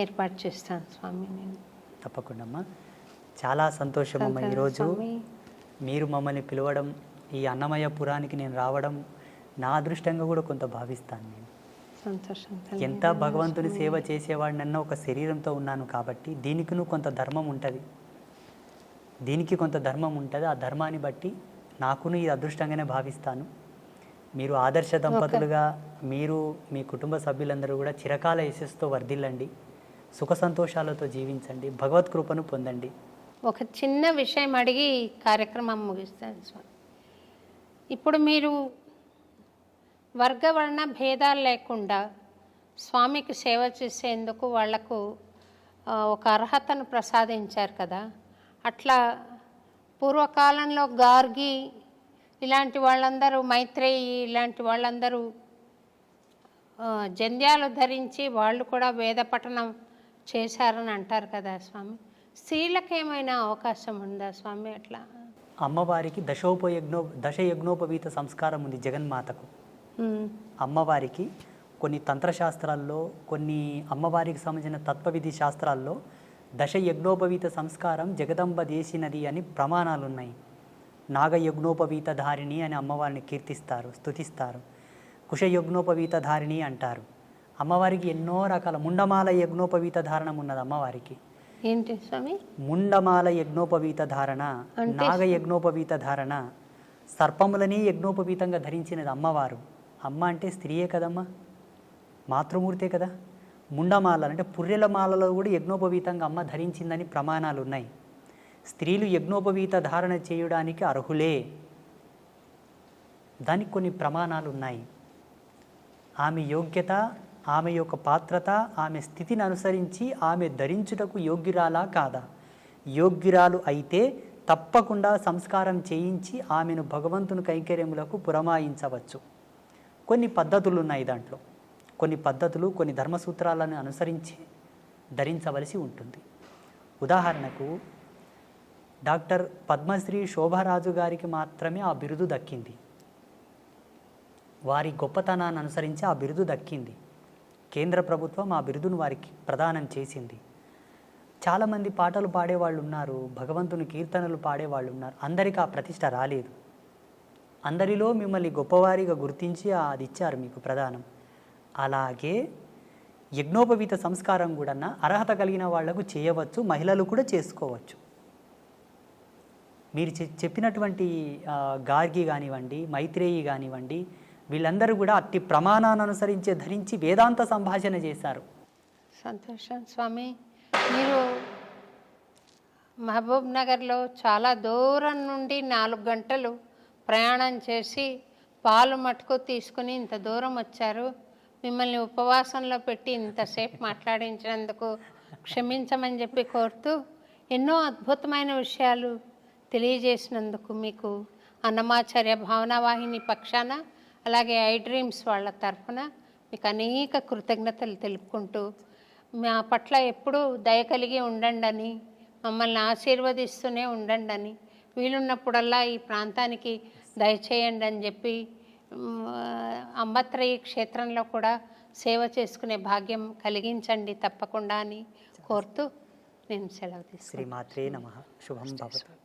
ఏర్పాటు చేస్తాను స్వామి. నేను తప్పకుండా అమ్మా. చాలా సంతోషం అమ్మ, ఈరోజు మీరు మమ్మల్ని పిలవడం, ఈ అన్నమయ్య పురానికి నేను రావడం నా అదృష్టంగా కూడా కొంత భావిస్తాను. నేను సంతోషం. ఎంత భగవంతుని సేవ చేసేవాడినన్నా ఒక శరీరంతో ఉన్నాను కాబట్టి దీనికి కొంత ధర్మం ఉంటుంది, దీనికి కొంత ధర్మం ఉంటుంది. ఆ ధర్మాన్ని బట్టి నాకును ఇది అదృష్టంగానే భావిస్తాను. మీరు ఆదర్శ దంపతులుగా మీరు మీ కుటుంబ సభ్యులందరూ కూడా చిరకాల యశస్సుతో వర్ధిల్లండి, సుఖ సంతోషాలతో జీవించండి, భగవత్ కృపను పొందండి. ఒక చిన్న విషయం అడిగి కార్యక్రమం ముగిస్తాను స్వామి. ఇప్పుడు మీరు వర్గవర్ణ భేదాలు లేకుండా స్వామికి సేవ చేసేందుకు వాళ్లకు ఒక అర్హతను ప్రసాదించారు కదా. అట్లా పూర్వకాలంలో గార్గి ఇలాంటి వాళ్ళందరూ, మైత్రేయి ఇలాంటి వాళ్ళందరూ జంధ్యాలు ధరించి వాళ్ళు కూడా వేద పఠనం చేశారని అంటారు కదా స్వామి. స్త్రీలకు ఏమైనా అవకాశం ఉందా స్వామి అట్లా? అమ్మవారికి దశయజ్ఞోపవీత సంస్కారం ఉంది జగన్మాతకు. అమ్మవారికి కొన్ని తంత్రశాస్త్రాల్లో, కొన్ని అమ్మవారికి సంబంధించిన తత్వవిధి శాస్త్రాల్లో దశయజ్ఞోపవీత సంస్కారం జగదంబ చేసినది అని ప్రమాణాలు ఉన్నాయి. నాగయజ్ఞోపవీత ధారిణి అని అమ్మవారిని కీర్తిస్తారు, స్తుతిస్తారు. కుశయజ్ఞోపవీత ధారిణి అంటారు. అమ్మవారికి ఎన్నో రకాల ముండమాల యజ్ఞోపవీత ధారణం ఉన్నది అమ్మవారికి. ఏంటి స్వామి? ముండమాల యజ్ఞోపవీత ధారణ, నాగ యజ్ఞోపవీత ధారణ, సర్పములని యజ్ఞోపవీతంగా ధరించినది అమ్మవారు. అమ్మ అంటే స్త్రీయే కదమ్మా, మాతృమూర్తే కదా. ముండమాల అంటే పుర్రెల మాలలో కూడా యజ్ఞోపవీతంగా అమ్మ ధరించిందని ప్రమాణాలు ఉన్నాయి. స్త్రీలు యజ్ఞోపవీత ధారణ చేయడానికి అర్హులే, దానికి కొన్ని ప్రమాణాలు ఉన్నాయి. ఆమె యోగ్యత, ఆమె యొక్క పాత్రత, ఆమె స్థితిని అనుసరించి ఆమె ధరించుటకు యోగ్యురాలా కాదా? యోగ్యురాలు అయితే తప్పకుండా సంస్కారం చేయించి ఆమెను భగవంతుని కైంకర్యములకు పురమాయించవచ్చు. కొన్ని పద్ధతులు ఉన్నాయి దాంట్లో, కొన్ని పద్ధతులు, కొన్ని ధర్మసూత్రాలను అనుసరించి ధరించవలసి ఉంటుంది. ఉదాహరణకు డాక్టర్ పద్మశ్రీ శోభారాజు గారికి మాత్రమే ఆ బిరుదు దక్కింది. వారి గొప్పతనాన్ని అనుసరించి ఆ బిరుదు దక్కింది. కేంద్ర ప్రభుత్వం ఆ బిరుదును వారికి ప్రదానం చేసింది. చాలామంది పాటలు పాడేవాళ్ళు ఉన్నారు, భగవంతుని కీర్తనలు పాడేవాళ్ళు ఉన్నారు, అందరికీ ఆ ప్రతిష్ట రాలేదు. అందరిలో మిమ్మల్ని గొప్పవారిగా గుర్తించి అది ఇచ్చారు మీకు ప్రదానం. అలాగే యజ్ఞోపవీత సంస్కారం కూడా అర్హత కలిగిన వాళ్లకు చేయవచ్చు, మహిళలు కూడా చేసుకోవచ్చు. మీరు చెప్పినటువంటి గార్గి కానివ్వండి, మైత్రేయి కానివ్వండి, వీళ్ళందరూ కూడా అట్టి ప్రమాణాన్ని అనుసరించే ధరించి వేదాంత సంభాషణ చేశారు. సంతోషం స్వామి. మీరు మహబూబ్ నగర్లో చాలా దూరం నుండి 4 గంటలు ప్రయాణం చేసి పాలు మటుకు తీసుకుని ఇంత దూరం వచ్చారు. మిమ్మల్ని ఉపవాసంలో పెట్టి ఇంతసేపు మాట్లాడించినందుకు క్షమించమని చెప్పి కోరుతూ, ఎన్నో అద్భుతమైన విషయాలు తెలియజేసినందుకు మీకు అన్నమాచార్య భావనావాహిని పక్షాన అలాగే ఐ డ్రీమ్స్ వాళ్ళ తరఫున మీకు అనేక కృతజ్ఞతలు తెలుపుకుంటూ మా పట్ల ఎప్పుడూ దయ కలిగి ఉండండి అని, మమ్మల్ని ఆశీర్వదిస్తూనే ఉండండి అని, వీలున్నప్పుడల్లా ఈ ప్రాంతానికి దయచేయండి అని చెప్పి అంబత్రయి క్షేత్రంలో కూడా సేవ చేసుకునే భాగ్యం కలిగించండి తప్పకుండా అని కోరుతూ నేను సెలవు తీసుకుంటాను. శ్రీమాత్రే నమః. శుభం భవతు.